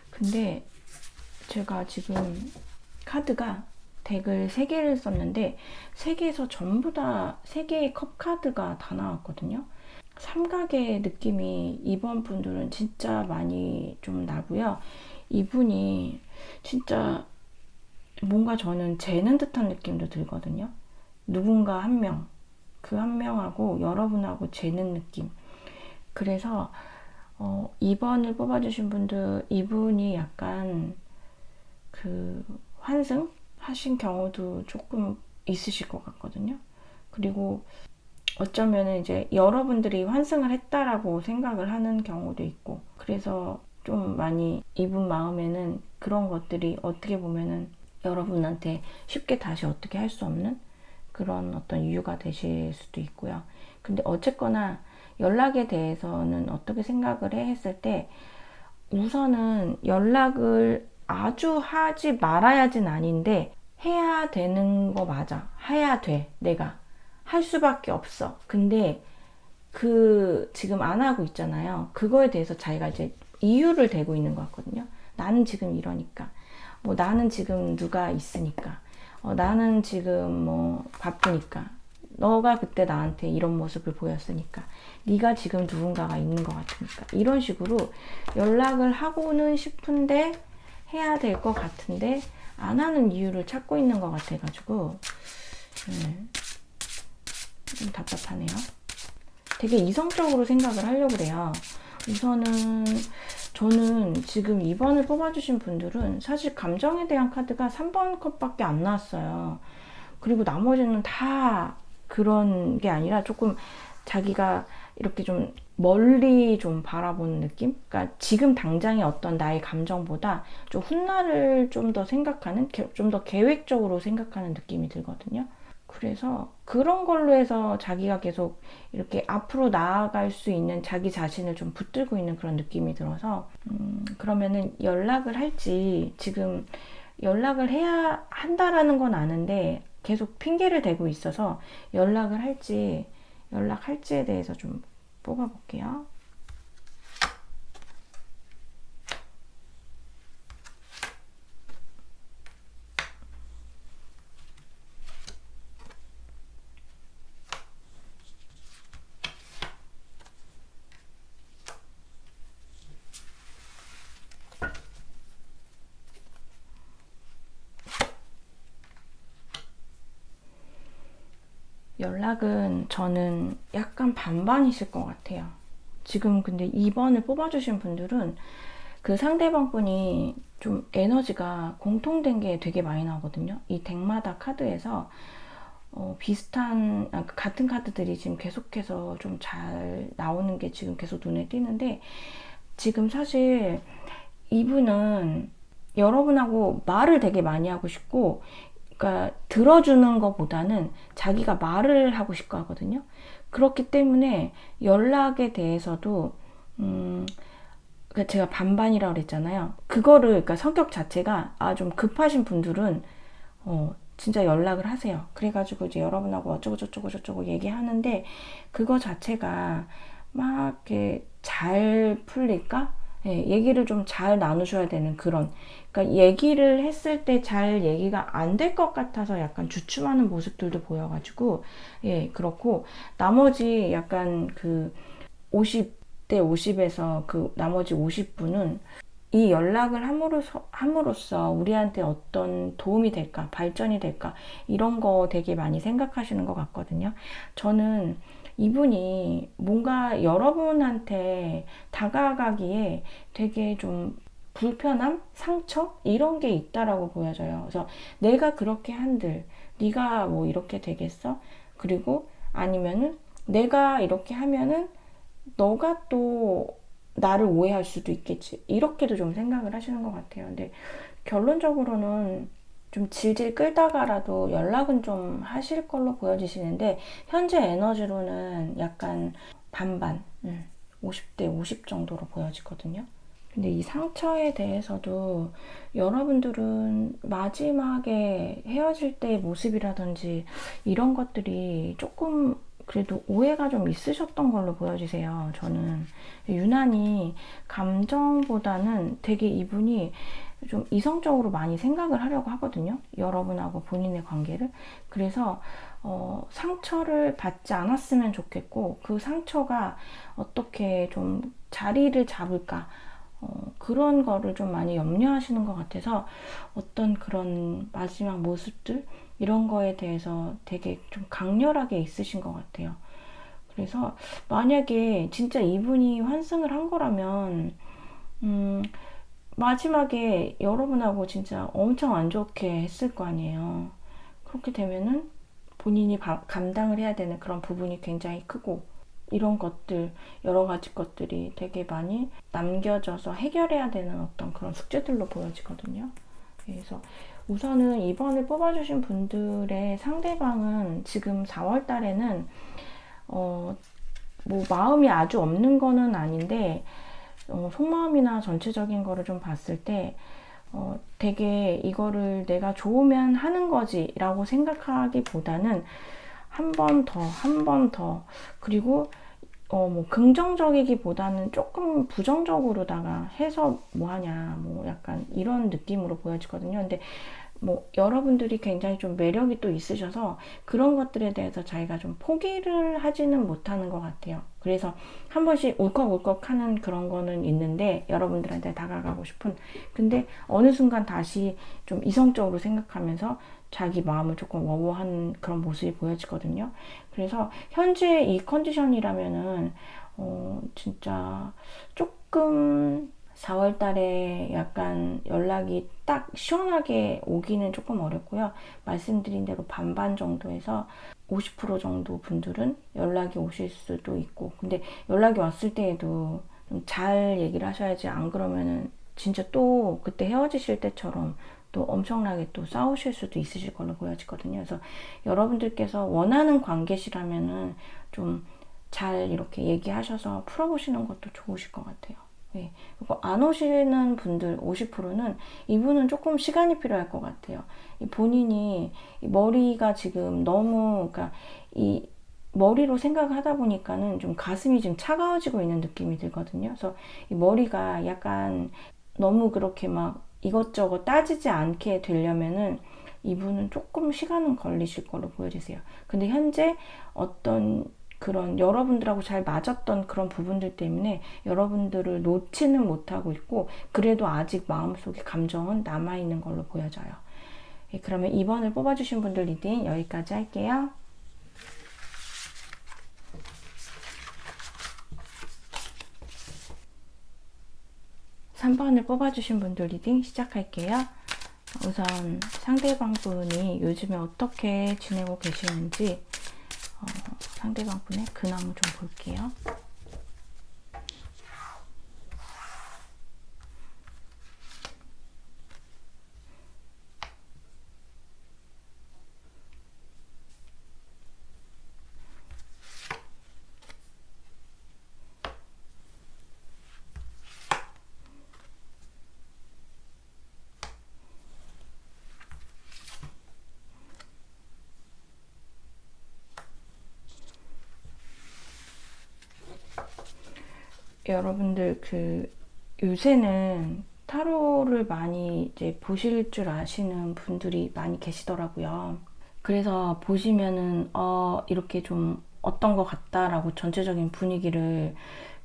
근데 제가 지금 카드가 덱을 3개를 썼는데 3개에서 전부 다 3개의 컵 카드가 다 나왔거든요. 삼각의 느낌이 이번 분들은 진짜 많이 좀 나고요. 이분이 진짜 뭔가 저는 재는 듯한 느낌도 들거든요. 누군가 한 명, 그 한 명하고 여러분하고 재는 느낌. 그래서 2번을 뽑아주신 분들, 이분이 약간 그 환승 하신 경우도 조금 있으실 것 같거든요. 그리고 어쩌면 이제 여러분들이 환승을 했다라고 생각을 하는 경우도 있고, 그래서 좀 많이 이분 마음에는 그런 것들이 어떻게 보면은 여러분한테 쉽게 다시 어떻게 할 수 없는 그런 어떤 이유가 되실 수도 있고요. 근데 어쨌거나 연락에 대해서는 어떻게 생각을 해 했을 때, 우선은 연락을 아주 하지 말아야진 아닌데 해야 되는 거 맞아. 해야 돼. 내가 할 수밖에 없어. 근데 그 지금 안 하고 있잖아요. 그거에 대해서 자기가 이제 이유를 대고 있는 것 같거든요. 나는 지금 이러니까, 뭐 나는 지금 누가 있으니까, 나는 지금 뭐 바쁘니까, 너가 그때 나한테 이런 모습을 보였으니까, 네가 지금 누군가가 있는 것 같으니까, 이런 식으로 연락을 하고는 싶은데 해야 될 것 같은데 안 하는 이유를 찾고 있는 것 같아가지고 좀 답답하네요. 되게 이성적으로 생각을 하려고 그래요. 우선은 저는 지금 2번을 뽑아주신 분들은 사실 감정에 대한 카드가 3번 컷밖에 안 나왔어요. 그리고 나머지는 다 그런 게 아니라 조금 자기가 이렇게 좀 멀리 좀 바라보는 느낌? 그러니까 지금 당장의 어떤 나의 감정보다 좀 훗날을 좀 더 생각하는, 좀 더 계획적으로 생각하는 느낌이 들거든요. 그래서 그런 걸로 해서 자기가 계속 이렇게 앞으로 나아갈 수 있는 자기 자신을 좀 붙들고 있는 그런 느낌이 들어서, 그러면은 연락을 할지, 지금 연락을 해야 한다라는 건 아는데 계속 핑계를 대고 있어서 연락할지에 대해서 좀 뽑아볼게요. 연락은 저는 약간 반반이실 것 같아요. 지금 근데 2번을 뽑아주신 분들은 그 상대방 분이 좀 에너지가 공통된 게 되게 많이 나거든요. 이 덱마다 카드에서 같은 카드들이 지금 계속해서 좀 잘 나오는 게 지금 계속 눈에 띄는데, 지금 사실 이분은 여러분하고 말을 되게 많이 하고 싶고, 그러니까 들어주는 것보다는 자기가 말을 하고 싶어 하거든요. 그렇기 때문에 연락에 대해서도 그러니까 제가 반반이라고 그랬잖아요. 그거를, 그러니까 성격 자체가 좀 급하신 분들은 진짜 연락을 하세요. 그래가지고 이제 여러분하고 어쩌고 저쩌고 저쩌고 얘기하는데, 그거 자체가 막 이렇게 잘 풀릴까? 예, 얘기를 좀 잘 나누셔야 되는 그런, 그러니까 얘기를 했을 때 잘 얘기가 안 될 것 같아서 약간 주춤하는 모습들도 보여가지고, 예, 그렇고, 나머지 약간 그 50대 50에서 그 나머지 50분은 이 연락을 함으로써 우리한테 어떤 도움이 될까, 발전이 될까, 이런 거 되게 많이 생각하시는 것 같거든요. 저는 이분이 뭔가 여러분한테 다가가기에 되게 좀 불편함, 상처 이런 게 있다라고 보여져요. 그래서 내가 그렇게 한들 네가 뭐 이렇게 되겠어? 그리고 아니면은 내가 이렇게 하면은 너가 또 나를 오해할 수도 있겠지. 이렇게도 좀 생각을 하시는 것 같아요. 근데 결론적으로는 좀 질질 끌다가라도 연락은 좀 하실 걸로 보여지시는데, 현재 에너지로는 약간 반반, 50대 50 정도로 보여지거든요. 근데 이 상처에 대해서도 여러분들은 마지막에 헤어질 때의 모습이라든지 이런 것들이 조금 그래도 오해가 좀 있으셨던 걸로 보여지세요. 저는 유난히 감정보다는 되게 이분이 좀 이성적으로 많이 생각을 하려고 하거든요. 여러분하고 본인의 관계를. 그래서 상처를 받지 않았으면 좋겠고, 그 상처가 어떻게 좀 자리를 잡을까, 그런 거를 좀 많이 염려하시는 것 같아서 어떤 그런 마지막 모습들 이런 거에 대해서 되게 좀 강렬하게 있으신 것 같아요. 그래서 만약에 진짜 이분이 환승을 한 거라면 마지막에 여러분하고 진짜 엄청 안 좋게 했을 거 아니에요. 그렇게 되면은 본인이 감당을 해야 되는 그런 부분이 굉장히 크고, 이런 것들, 여러 가지 것들이 되게 많이 남겨져서 해결해야 되는 어떤 그런 숙제들로 보여지거든요. 그래서 우선은 이번에 뽑아주신 분들의 상대방은 지금 4월 달에는 뭐 마음이 아주 없는 거는 아닌데, 속마음이나 전체적인 거를 좀 봤을 때 되게 이거를 내가 좋으면 하는 거지 라고 생각하기보다는 한 번 더, 한 번 더, 그리고 뭐 긍정적이기보다는 조금 부정적으로다가 해서 뭐 하냐, 뭐 약간 이런 느낌으로 보여지거든요. 근데 뭐 여러분들이 굉장히 좀 매력이 또 있으셔서 그런 것들에 대해서 자기가 좀 포기를 하지는 못하는 것 같아요. 그래서 한 번씩 울컥울컥 하는 그런 거는 있는데, 여러분들한테 다가가고 싶은, 근데 어느 순간 다시 좀 이성적으로 생각하면서 자기 마음을 조금 워워한 그런 모습이 보여지거든요. 그래서 현재 이 컨디션이라면은 진짜 조금 4월 달에 약간 연락이 딱 시원하게 오기는 조금 어렵고요. 말씀드린 대로 반반 정도에서 50% 정도 분들은 연락이 오실 수도 있고, 근데 연락이 왔을 때에도 좀 잘 얘기를 하셔야지, 안 그러면은 진짜 또 그때 헤어지실 때처럼 또 엄청나게 또 싸우실 수도 있으실 걸로 보여지거든요. 그래서 여러분들께서 원하는 관계시라면은 좀 잘 이렇게 얘기하셔서 풀어보시는 것도 좋으실 것 같아요. 네. 그리고 안 오시는 분들 50%는 이분은 조금 시간이 필요할 것 같아요. 본인이 머리가 지금 너무, 그러니까 이 머리로 생각을 하다 보니까는 좀 가슴이 좀 차가워지고 있는 느낌이 들거든요. 그래서 이 머리가 약간 너무 그렇게 막 이것저것 따지지 않게 되려면은 이분은 조금 시간은 걸리실 걸로 보여지세요. 근데 현재 어떤 그런 여러분들하고 잘 맞았던 그런 부분들 때문에 여러분들을 놓지는 못하고 있고, 그래도 아직 마음속에 감정은 남아있는 걸로 보여져요. 그러면 2번을 뽑아주신 분들 리딩 여기까지 할게요. 3번을 뽑아주신 분들 리딩 시작할게요. 우선 상대방 분이 요즘에 어떻게 지내고 계시는지 상대방 분의 근황을 좀 볼게요. 여러분들 요새는 타로를 많이 이제 보실 줄 아시는 분들이 많이 계시더라고요. 그래서 보시면은 이렇게 좀 어떤 것 같다라고 전체적인 분위기를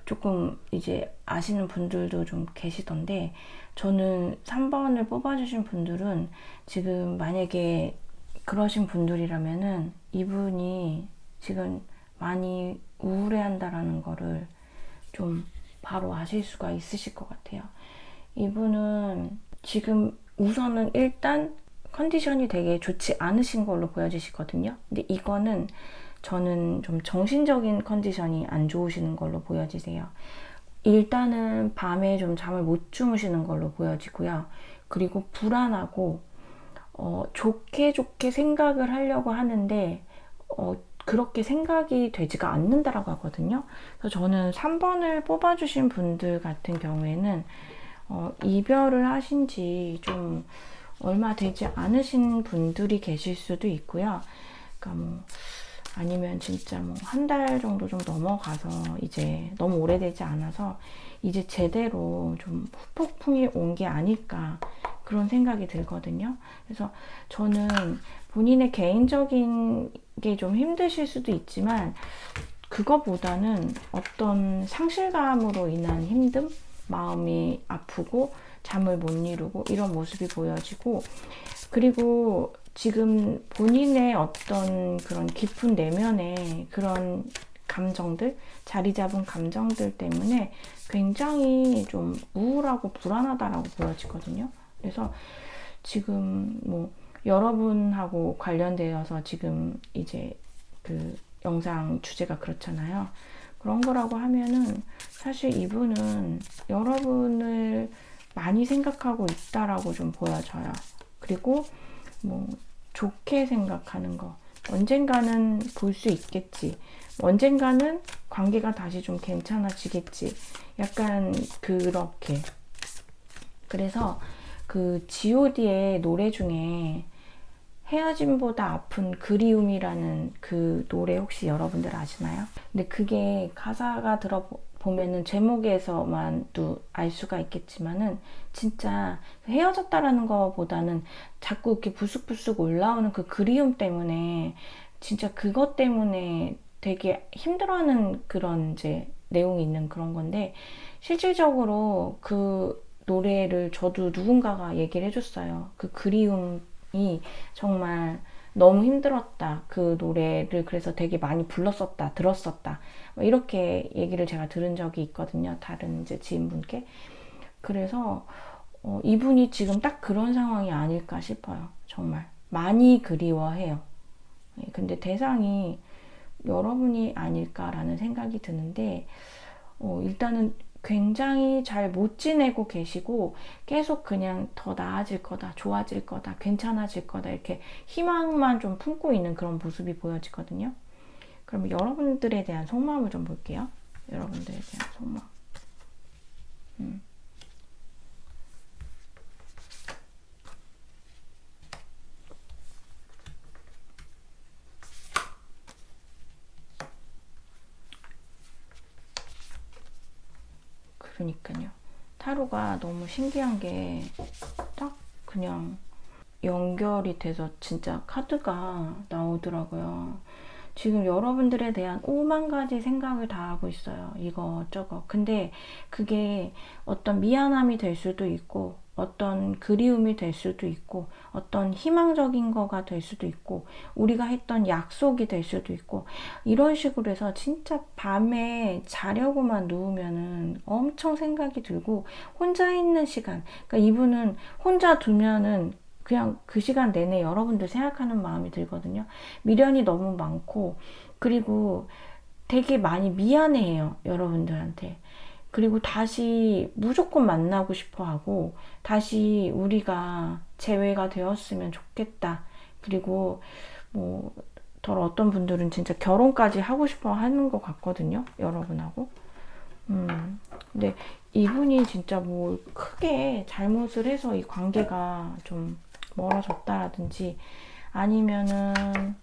조금 이제 아시는 분들도 좀 계시던데, 저는 3번을 뽑아주신 분들은 지금 만약에 그러신 분들이라면은 이분이 지금 많이 우울해한다라는 거를 좀 바로 아실 수가 있으실 것 같아요. 이분은 지금 우선은 일단 컨디션이 되게 좋지 않으신 걸로 보여지시거든요. 근데 이거는 저는 좀 정신적인 컨디션이 안 좋으시는 걸로 보여지세요. 일단은 밤에 좀 잠을 못 주무시는 걸로 보여지고요. 그리고 불안하고 좋게 생각을 하려고 하는데 그렇게 생각이 되지가 않는다라고 하거든요. 그래서 저는 3번을 뽑아주신 분들 같은 경우에는 이별을 하신 지 좀 얼마 되지 않으신 분들이 계실 수도 있고요. 그러니까 뭐 아니면 진짜 뭐 한 달 정도 좀 넘어가서 이제 너무 오래되지 않아서 이제 제대로 좀 후폭풍이 온 게 아닐까 그런 생각이 들거든요. 그래서 저는 본인의 개인적인 게 좀 힘드실 수도 있지만 그거보다는 어떤 상실감으로 인한 힘듦, 마음이 아프고 잠을 못 이루고 이런 모습이 보여지고, 그리고 지금 본인의 어떤 그런 깊은 내면의 그런 감정들, 자리 잡은 감정들 때문에 굉장히 좀 우울하고 불안하다라고 보여지거든요. 그래서 지금 뭐 여러분하고 관련되어서 지금 이제 그 영상 주제가 그렇잖아요. 그런 거라고 하면은 사실 이분은 여러분을 많이 생각하고 있다라고 좀 보여져요. 그리고 뭐 좋게 생각하는 거, 언젠가는 볼 수 있겠지, 언젠가는 관계가 다시 좀 괜찮아지겠지, 약간 그렇게. 그래서 그 G.O.D의 노래 중에 헤어짐보다 아픈 그리움이라는 그 노래 혹시 여러분들 아시나요? 근데 그게 가사가 들어보면은 제목에서만도 알 수가 있겠지만은 진짜 헤어졌다라는 거보다는 자꾸 이렇게 부스부스 올라오는 그 그리움 때문에 진짜 그것 때문에 되게 힘들어하는 그런 이제 내용이 있는 그런 건데, 실질적으로 그 노래를 저도 누군가가 얘기를 해줬어요. 그 그리움이 정말 너무 힘들었다. 그 노래를 그래서 되게 많이 불렀었다, 들었었다. 이렇게 얘기를 제가 들은 적이 있거든요. 다른 이제 지인분께. 그래서 이분이 지금 딱 그런 상황이 아닐까 싶어요. 정말 많이 그리워해요. 근데 대상이 여러분이 아닐까라는 생각이 드는데, 일단은 굉장히 잘 못 지내고 계시고 계속 그냥 더 나아질 거다, 좋아질 거다, 괜찮아질 거다 이렇게 희망만 좀 품고 있는 그런 모습이 보여지거든요. 그러면 여러분들에 대한 속마음을 좀 볼게요. 여러분들에 대한 속마음. 그러니까요. 타로가 너무 신기한 게 딱 그냥 연결이 돼서 진짜 카드가 나오더라고요. 지금 여러분들에 대한 5만 가지 생각을 다 하고 있어요. 이거저거. 근데 그게 어떤 미안함이 될 수도 있고, 어떤 그리움이 될 수도 있고, 어떤 희망적인 거가 될 수도 있고, 우리가 했던 약속이 될 수도 있고, 이런 식으로 해서 진짜 밤에 자려고만 누우면은 엄청 생각이 들고, 혼자 있는 시간, 그러니까 이분은 혼자 두면은 그냥 그 시간 내내 여러분들 생각하는 마음이 들거든요. 미련이 너무 많고, 그리고 되게 많이 미안해해요, 여러분들한테. 그리고 다시 무조건 만나고 싶어 하고, 다시 우리가 재회가 되었으면 좋겠다. 그리고 뭐, 더 어떤 분들은 진짜 결혼까지 하고 싶어 하는 것 같거든요, 여러분하고. 근데 이분이 진짜 뭐 크게 잘못을 해서 이 관계가 좀 멀어졌다라든지 아니면은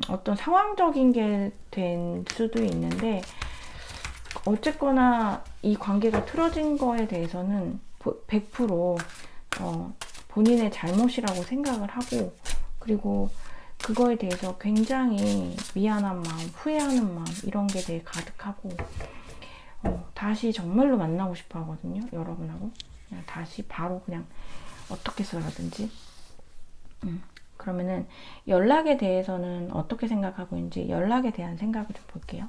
어떤 상황적인 게 된 수도 있는데, 어쨌거나 이 관계가 틀어진 거에 대해서는 100% 본인의 잘못이라고 생각을 하고, 그리고 그거에 대해서 굉장히 미안한 마음, 후회하는 마음 이런 게 되게 가득하고, 다시 정말로 만나고 싶어 하거든요. 여러분하고. 그냥 다시 바로 그냥 어떻게 써라든지. 그러면은 연락에 대해서는 어떻게 생각하고 있는지 연락에 대한 생각을 좀 볼게요.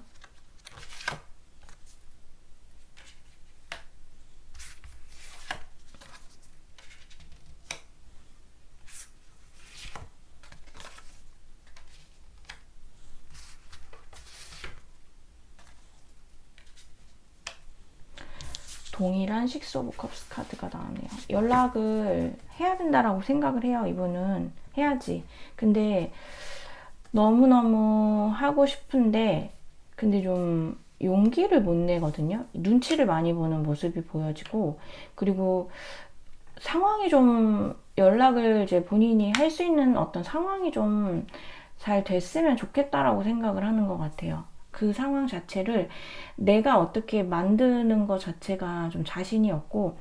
동일한 식스 오브 컵스 카드가 나오네요. 연락을 해야 된다라고 생각을 해요. 이분은 해야지. 근데 너무너무 하고 싶은데 근데 좀 용기를 못 내거든요. 눈치를 많이 보는 모습이 보여지고, 그리고 상황이 좀 연락을 이제 본인이 할 수 있는 어떤 상황이 좀 잘 됐으면 좋겠다라고 생각을 하는 것 같아요. 그 상황 자체를 내가 어떻게 만드는 것 자체가 좀 자신이 없고,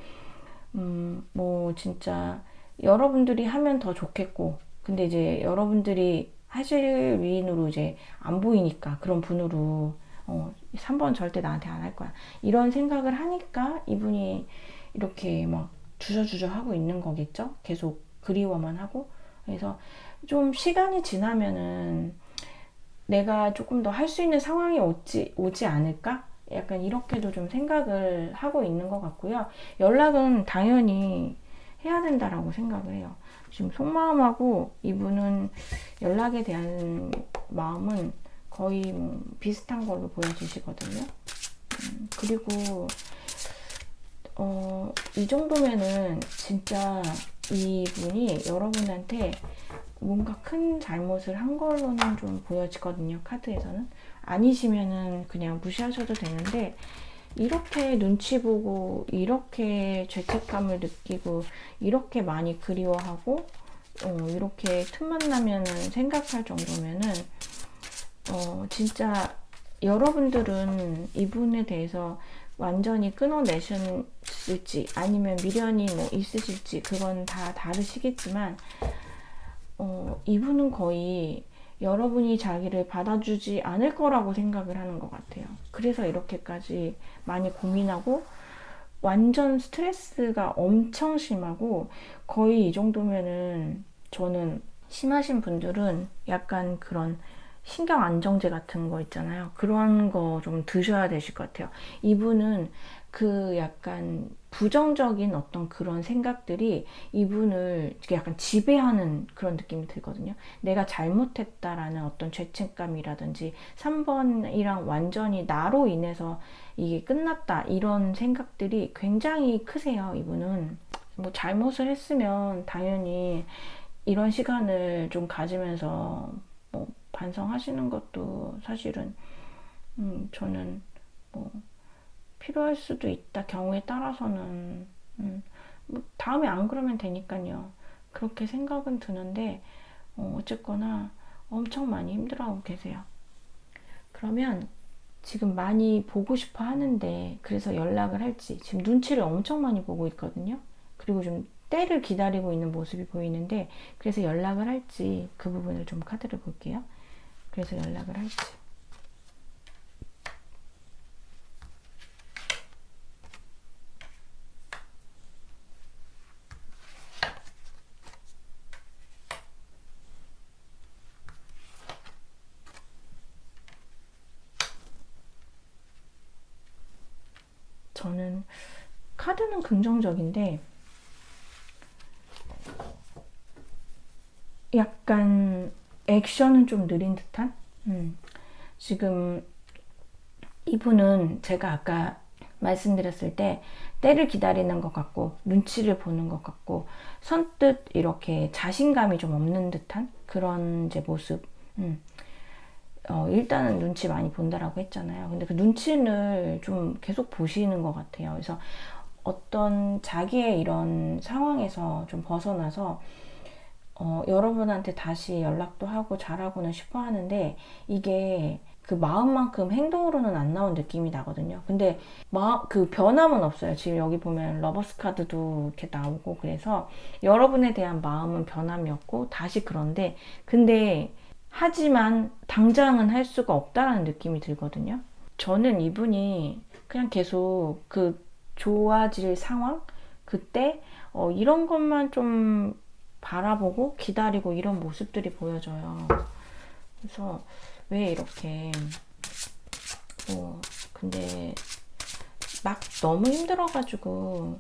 뭐 진짜 여러분들이 하면 더 좋겠고, 근데 이제 여러분들이 하실 위인으로 이제 안 보이니까 그런 분으로 3번 절대 나한테 안 할 거야, 이런 생각을 하니까 이분이 이렇게 막 주저주저 하고 있는 거겠죠. 계속 그리워만 하고. 그래서 좀 시간이 지나면은 내가 조금 더 할 수 있는 상황이 오지 않을까? 약간 이렇게도 좀 생각을 하고 있는 것 같고요. 연락은 당연히 해야 된다라고 생각을 해요. 지금 속마음하고 이분은 연락에 대한 마음은 거의 뭐 비슷한 걸로 보여지시거든요. 그리고 이 정도면은 진짜 이분이 여러분한테 뭔가 큰 잘못을 한 걸로는 좀 보여지거든요. 카드에서는. 아니시면은 그냥 무시하셔도 되는데, 이렇게 눈치 보고 이렇게 죄책감을 느끼고 이렇게 많이 그리워하고 이렇게 틈만 나면은 생각할 정도면은 진짜 여러분들은 이분에 대해서 완전히 끊어내셨을지 아니면 미련이 뭐 있으실지 그건 다 다르시겠지만, 이분은 거의 여러분이 자기를 받아주지 않을 거라고 생각을 하는 것 같아요. 그래서 이렇게까지 많이 고민하고 완전 스트레스가 엄청 심하고, 거의 이 정도면은 저는 심하신 분들은 약간 그런 신경 안정제 같은 거 있잖아요. 그런 거 좀 드셔야 되실 것 같아요. 이분은 그 약간 부정적인 어떤 그런 생각들이 이분을 약간 지배하는 그런 느낌이 들거든요. 내가 잘못했다라는 어떤 죄책감이라든지 3번이랑 완전히 나로 인해서 이게 끝났다 이런 생각들이 굉장히 크세요. 이분은 뭐 잘못을 했으면 당연히 이런 시간을 좀 가지면서 뭐 반성하시는 것도 사실은 저는 뭐 필요할 수도 있다. 경우에 따라서는 뭐 다음에 안 그러면 되니까요. 그렇게 생각은 드는데 어쨌거나 엄청 많이 힘들어하고 계세요. 그러면 지금 많이 보고 싶어 하는데 그래서 연락을 할지, 지금 눈치를 엄청 많이 보고 있거든요. 그리고 좀 때를 기다리고 있는 모습이 보이는데 그래서 연락을 할지 그 부분을 좀 카드를 볼게요. 그래서 연락을 할지. 저는 카드는 긍정적인데 약간 액션은 좀 느린 듯한? 지금 이분은 제가 아까 말씀드렸을 때 때를 기다리는 것 같고 눈치를 보는 것 같고 선뜻 이렇게 자신감이 좀 없는 듯한 그런 이제 모습. 일단은 눈치 많이 본다라고 했잖아요. 근데 그 눈치를 좀 계속 보시는 것 같아요. 그래서 어떤 자기의 이런 상황에서 좀 벗어나서 여러분한테 다시 연락도 하고 잘하고는 싶어 하는데 이게 그 마음만큼 행동으로는 안 나온 느낌이 나거든요. 근데 그 변함은 없어요. 지금 여기 보면 러버스 카드도 이렇게 나오고, 그래서 여러분에 대한 마음은 변함이 없고 다시 그런데, 근데 하지만 당장은 할 수가 없다라는 느낌이 들거든요. 저는 이분이 그냥 계속 그 좋아질 상황, 그때 이런 것만 좀 바라보고 기다리고 이런 모습들이 보여져요. 그래서 왜 이렇게 근데 막 너무 힘들어가지고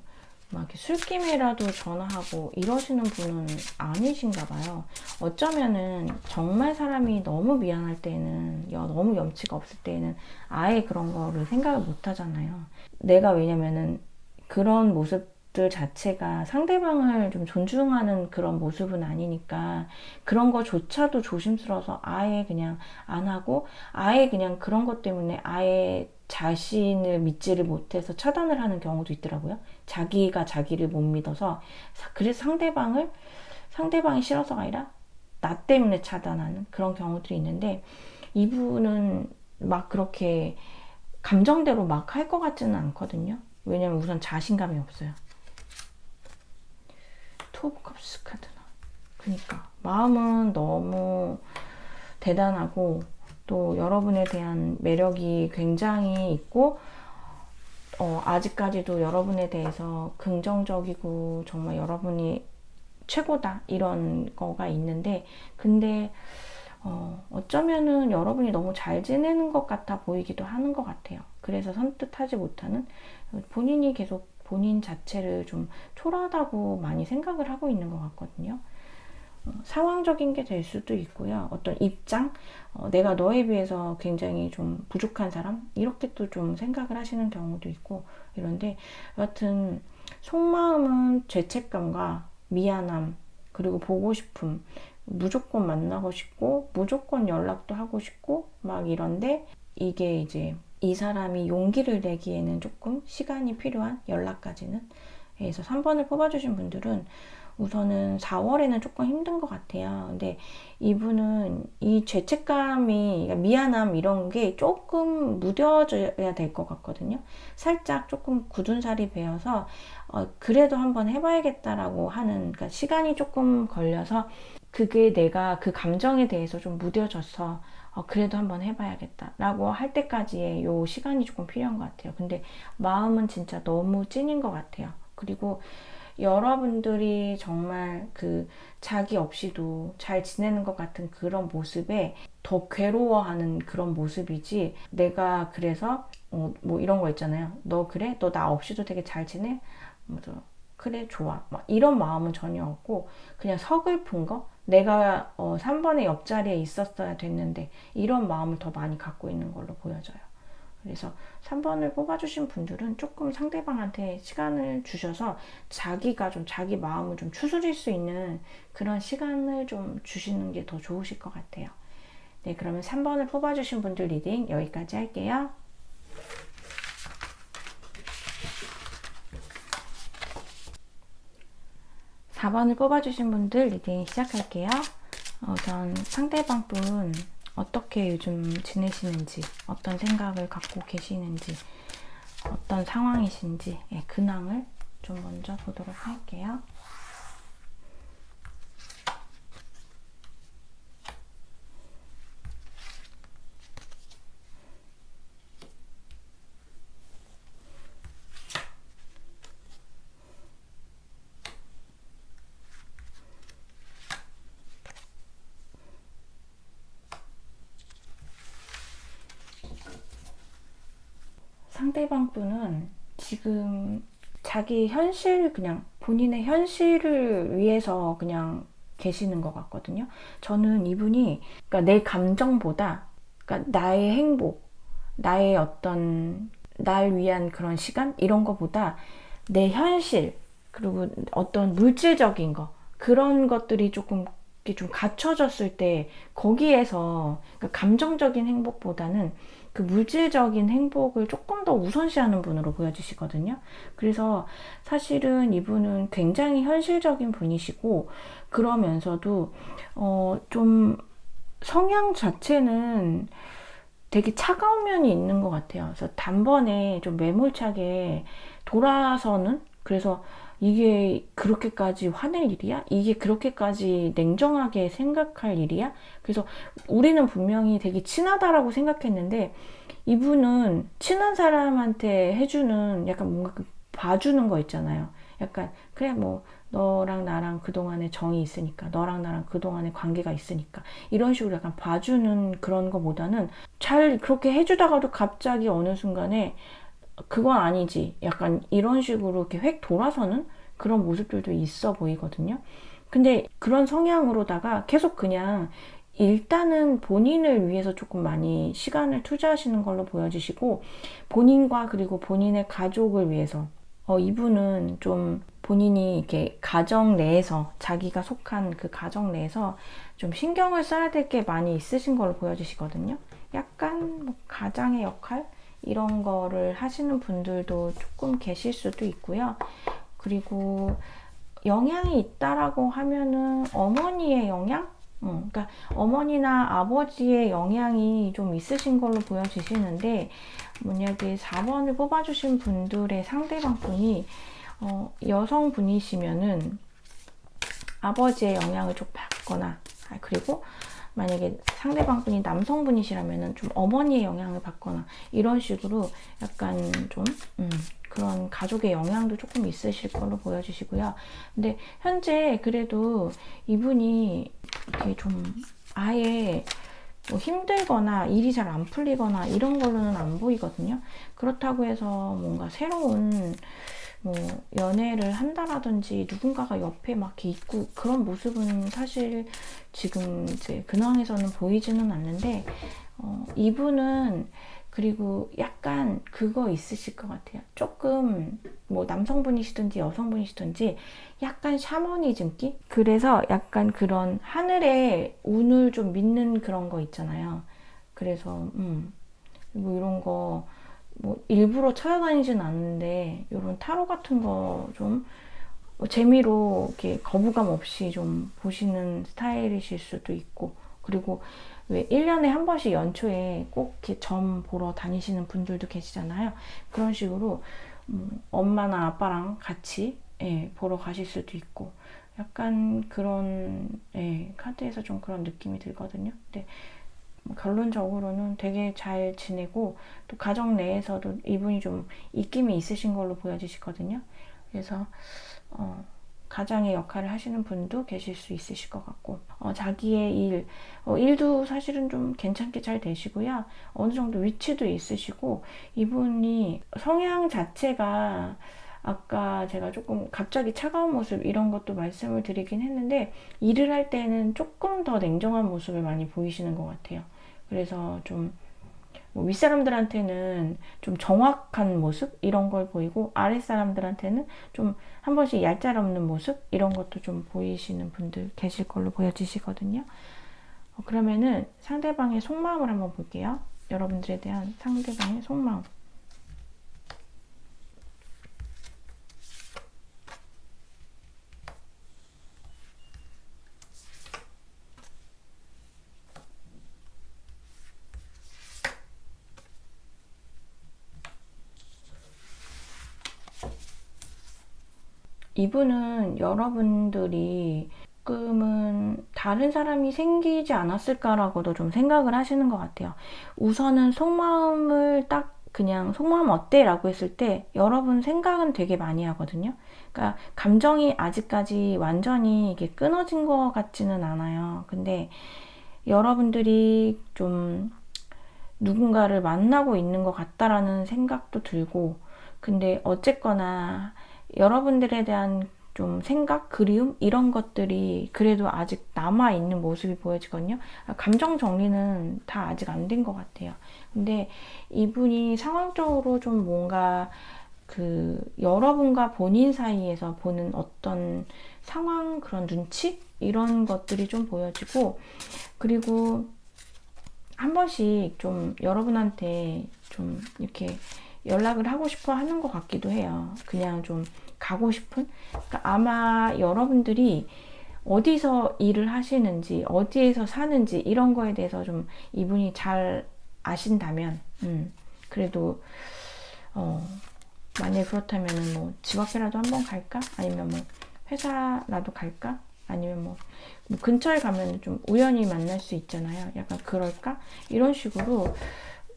막 이렇게 술김에라도 전화하고 이러시는 분은 아니신가 봐요. 어쩌면은 정말 사람이 너무 미안할 때는, 너무 염치가 없을 때는 아예 그런 거를 생각을 못 하잖아요. 내가 왜냐면은 그런 모습들 자체가 상대방을 좀 존중하는 그런 모습은 아니니까 그런 거조차도 조심스러워서 아예 그냥 안 하고, 아예 그냥 그런 것 때문에 아예 자신을 믿지를 못해서 차단을 하는 경우도 있더라고요. 자기가 자기를 못 믿어서. 그래서 상대방이 싫어서가 아니라 나 때문에 차단하는 그런 경우들이 있는데, 이분은 막 그렇게 감정대로 막 할 것 같지는 않거든요. 왜냐면 우선 자신감이 없어요. 투 오브 컵스 카드나. 그러니까 마음은 너무 대단하고 또 여러분에 대한 매력이 굉장히 있고, 아직까지도 여러분에 대해서 긍정적이고 정말 여러분이 최고다 이런 거가 있는데, 근데 어쩌면은 여러분이 너무 잘 지내는 것 같아 보이기도 하는 것 같아요. 그래서 선뜻하지 못하는, 본인이 계속 본인 자체를 좀 초라하다고 많이 생각을 하고 있는 것 같거든요. 상황적인 게 될 수도 있고요. 어떤 입장, 내가 너에 비해서 굉장히 좀 부족한 사람, 이렇게 또 좀 생각을 하시는 경우도 있고 이런데, 여하튼 속마음은 죄책감과 미안함, 그리고 보고 싶음, 무조건 만나고 싶고 무조건 연락도 하고 싶고 막 이런데, 이게 이제 이 사람이 용기를 내기에는 조금 시간이 필요한, 연락까지는. 그래서 3번을 뽑아주신 분들은 우선은 4월에는 조금 힘든 것 같아요. 근데 이분은 이 죄책감이, 그러니까 미안함 이런 게 조금 무뎌져야 될 것 같거든요. 살짝 조금 굳은 살이 배어서 그래도 한번 해봐야겠다라고 하는, 그러니까 시간이 조금 걸려서 그게 내가 그 감정에 대해서 좀 무뎌져서 그래도 한번 해봐야겠다라고 할 때까지의 요 시간이 조금 필요한 것 같아요. 근데 마음은 진짜 너무 찐인 것 같아요. 그리고 여러분들이 정말 그 자기 없이도 잘 지내는 것 같은 그런 모습에 더 괴로워하는 그런 모습이지, 내가 그래서 뭐 이런 거 있잖아요. 너 그래? 너 나 없이도 되게 잘 지내? 그래 좋아, 막 이런 마음은 전혀 없고 그냥 서글픈 거, 내가 3번의 옆자리에 있었어야 됐는데 이런 마음을 더 많이 갖고 있는 걸로 보여져요. 그래서 3번을 뽑아주신 분들은 조금 상대방한테 시간을 주셔서 자기가 좀 자기 마음을 좀 추스릴 수 있는 그런 시간을 좀 주시는 게 더 좋으실 것 같아요. 네, 그러면 3번을 뽑아주신 분들 리딩 여기까지 할게요. 4번을 뽑아주신 분들 리딩 시작할게요. 우선 상대방 분 어떻게 요즘 지내시는지, 어떤 생각을 갖고 계시는지, 어떤 상황이신지, 근황을 좀 먼저 보도록 할게요. 상대방 분은 지금 자기 현실, 그냥 본인의 현실을 위해서 그냥 계시는 것 같거든요. 저는 이분이, 그러니까 내 감정보다, 그러니까 나의 행복, 나의 어떤 날 위한 그런 시간 이런 거보다 내 현실, 그리고 어떤 물질적인 거, 그런 것들이 조금 좀 갖춰졌을 때 거기에서, 그러니까 감정적인 행복보다는 그 물질적인 행복을 조금 더 우선시하는 분으로 보여지시거든요. 그래서 사실은 이분은 굉장히 현실적인 분이시고, 그러면서도 좀 성향 자체는 되게 차가운 면이 있는 것 같아요. 그래서 단번에 좀 매몰차게 돌아서는, 그래서 이게 그렇게까지 화낼 일이야? 이게 그렇게까지 냉정하게 생각할 일이야? 그래서 우리는 분명히 되게 친하다라고 생각했는데 이분은 친한 사람한테 해주는 약간 뭔가 그 봐주는 거 있잖아요. 약간 그래 뭐 너랑 나랑 그동안의 정이 있으니까 너랑 나랑 그동안의 관계가 있으니까 이런 식으로 약간 봐주는 그런 거보다는 잘 그렇게 해주다가도 갑자기 어느 순간에 그건 아니지 약간 이런 식으로 이렇게 획 돌아서는 그런 모습들도 있어 보이거든요. 근데 그런 성향으로다가 계속 그냥 일단은 본인을 위해서 조금 많이 시간을 투자하시는 걸로 보여지시고 본인과 그리고 본인의 가족을 위해서 이분은 좀 본인이 이렇게 가정 내에서 자기가 속한 그 가정 내에서 좀 신경을 써야 될 게 많이 있으신 걸로 보여지시거든요. 약간 뭐 가장의 역할 이런 거를 하시는 분들도 조금 계실 수도 있고요. 그리고 영향이 있다라고 하면은 어머니의 영향? 그러니까 어머니나 아버지의 영향이 좀 있으신 걸로 보여지시는데 만약에 4번을 뽑아주신 분들의 상대방 분이 여성분이시면은 아버지의 영향을 좀 받거나 그리고 만약에 상대방 분이 남성분이시라면은 좀 어머니의 영향을 받거나 이런 식으로 약간 좀 그런 가족의 영향도 조금 있으실 걸로 보여주시고요. 근데 현재 그래도 이분이 이렇게 좀 아예 뭐 힘들거나 일이 잘 안 풀리거나 이런 걸로는 안 보이거든요. 그렇다고 해서 뭔가 새로운 뭐 연애를 한다라든지 누군가가 옆에 막 이렇게 있고 그런 모습은 사실 지금 이제 근황에서는 보이지는 않는데 이분은 그리고 약간 그거 있으실 것 같아요. 조금 뭐 남성분이시든지 여성분이시든지 약간 샤머니즘기? 그래서 약간 그런 하늘의 운을 좀 믿는 그런 거 있잖아요. 그래서 뭐 이런 거 뭐 일부러 찾아다니진 않는데 이런 타로 같은 거 좀 재미로 이렇게 거부감 없이 좀 보시는 스타일이실 수도 있고 그리고 왜 1년에 한 번씩 연초에 꼭 이렇게 점 보러 다니시는 분들도 계시잖아요. 그런 식으로 엄마나 아빠랑 같이 보러 가실 수도 있고 약간 그런 카드에서 좀 그런 느낌이 들거든요. 근데 결론적으로는 되게 잘 지내고 또 가정 내에서도 이분이 좀 입김이 있으신 걸로 보여지시거든요. 그래서 가장의 역할을 하시는 분도 계실 수 있으실 것 같고 자기의 일도 사실은 좀 괜찮게 잘 되시고요. 어느 정도 위치도 있으시고 이분이 성향 자체가 아까 제가 조금 갑자기 차가운 모습 이런 것도 말씀을 드리긴 했는데 일을 할 때는 조금 더 냉정한 모습을 많이 보이시는 것 같아요. 그래서 좀 뭐 윗사람들한테는 좀 정확한 모습 이런 걸 보이고 아랫사람들한테는 좀 한 번씩 얄짤없는 모습 이런 것도 좀 보이시는 분들 계실 걸로 보여지시거든요. 그러면은 상대방의 속마음을 한번 볼게요. 여러분들에 대한 상대방의 속마음. 이분은 여러분들이 조금은 다른 사람이 생기지 않았을까라고도 좀 생각을 하시는 것 같아요. 우선은 속마음을 딱 그냥 속마음 어때? 라고 했을 때 여러분 생각은 되게 많이 하거든요. 그러니까 감정이 아직까지 완전히 이게 끊어진 것 같지는 않아요. 근데 여러분들이 좀 누군가를 만나고 있는 것 같다라는 생각도 들고 근데 어쨌거나 여러분들에 대한 좀 생각, 그리움 이런 것들이 그래도 아직 남아있는 모습이 보여지거든요. 감정 정리는 다 아직 안 된 것 같아요. 근데 이분이 상황적으로 좀 뭔가 그 여러분과 본인 사이에서 보는 어떤 상황, 그런 눈치? 이런 것들이 좀 보여지고 그리고 한 번씩 좀 여러분한테 좀 이렇게 연락을 하고 싶어 하는 것 같기도 해요. 그냥 좀 가고 싶은? 그러니까 아마 여러분들이 어디서 일을 하시는지, 어디에서 사는지 이런 거에 대해서 좀 이분이 잘 아신다면, 그래도 만약에 그렇다면 뭐 집 앞에라도 한번 갈까? 아니면 뭐 회사라도 갈까? 아니면 뭐 근처에 가면 좀 우연히 만날 수 있잖아요. 약간 그럴까? 이런 식으로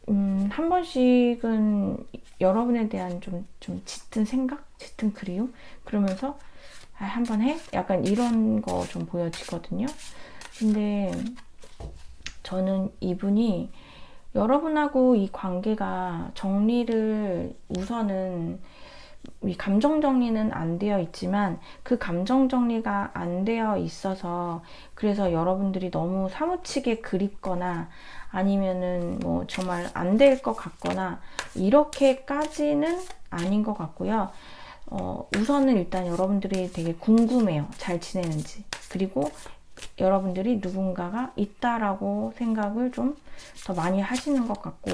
한 번씩은 여러분에 대한 좀 짙은 생각? 짙은 그리움? 그러면서 한번 해? 약간 이런 거 좀 보여지거든요. 근데 저는 이분이 여러분하고 이 관계가 정리를 우선은 이 감정 정리는 안 되어 있지만 그 감정 정리가 안 되어 있어서 그래서 여러분들이 너무 사무치게 그립거나 아니면은 뭐 정말 안 될 것 같거나 이렇게까지는 아닌 것 같고요. 우선은 일단 여러분들이 되게 궁금해요. 잘 지내는지. 그리고 여러분들이 누군가가 있다라고 생각을 좀 더 많이 하시는 것 같고,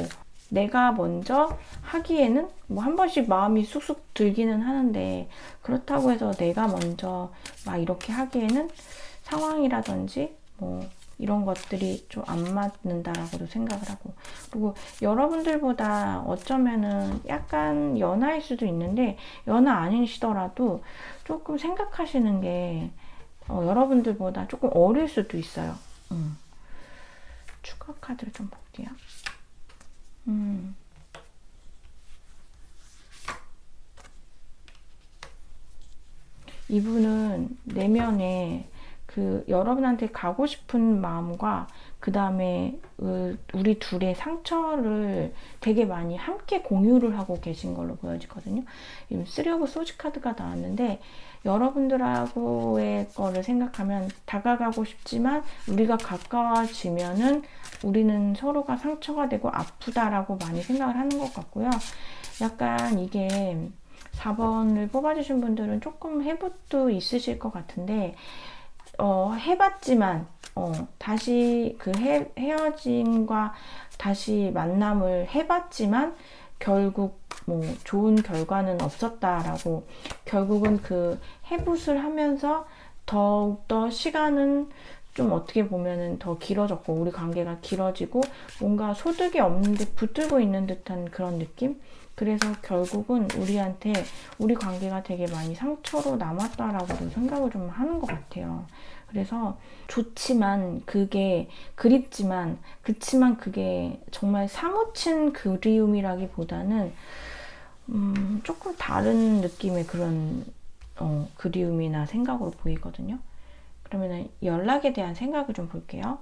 내가 먼저 하기에는 뭐 한 번씩 마음이 쑥쑥 들기는 하는데, 그렇다고 해서 내가 먼저 막 이렇게 하기에는 상황이라든지 뭐 이런 것들이 좀 안 맞는다라고도 생각을 하고, 그리고 여러분들보다 어쩌면은 약간 연하일 수도 있는데 연하 아니시더라도 조금 생각하시는 게 여러분들보다 조금 어릴 수도 있어요. 추가 카드를 좀 볼게요. 이분은 내면에 그 여러분한테 가고 싶은 마음과 그 다음에 우리 둘의 상처를 되게 많이 함께 공유를 하고 계신 걸로 보여지거든요. 지금 3 오브 소지 카드가 나왔는데 여러분들하고의 거를 생각하면 다가가고 싶지만 우리가 가까워지면은 우리는 서로가 상처가 되고 아프다라고 많이 생각을 하는 것 같고요. 약간 이게 4번을 뽑아주신 분들은 조금 해붓도 있으실 것 같은데 해봤지만 다시 그 헤어짐과 다시 만남을 해봤지만 결국 뭐 좋은 결과는 없었다라고, 결국은 그 해붓을 하면서 더욱더 시간은 좀 어떻게 보면은 더 길어졌고 우리 관계가 길어지고 뭔가 소득이 없는데 붙들고 있는 듯한 그런 느낌? 그래서 결국은 우리한테 우리 관계가 되게 많이 상처로 남았다라고도 생각을 좀 하는 것 같아요. 그래서 좋지만 그게 그립지만 그치만 그게 정말 사무친 그리움이라기보다는 조금 다른 느낌의 그런 그리움이나 생각으로 보이거든요. 그러면 연락에 대한 생각을 좀 볼게요.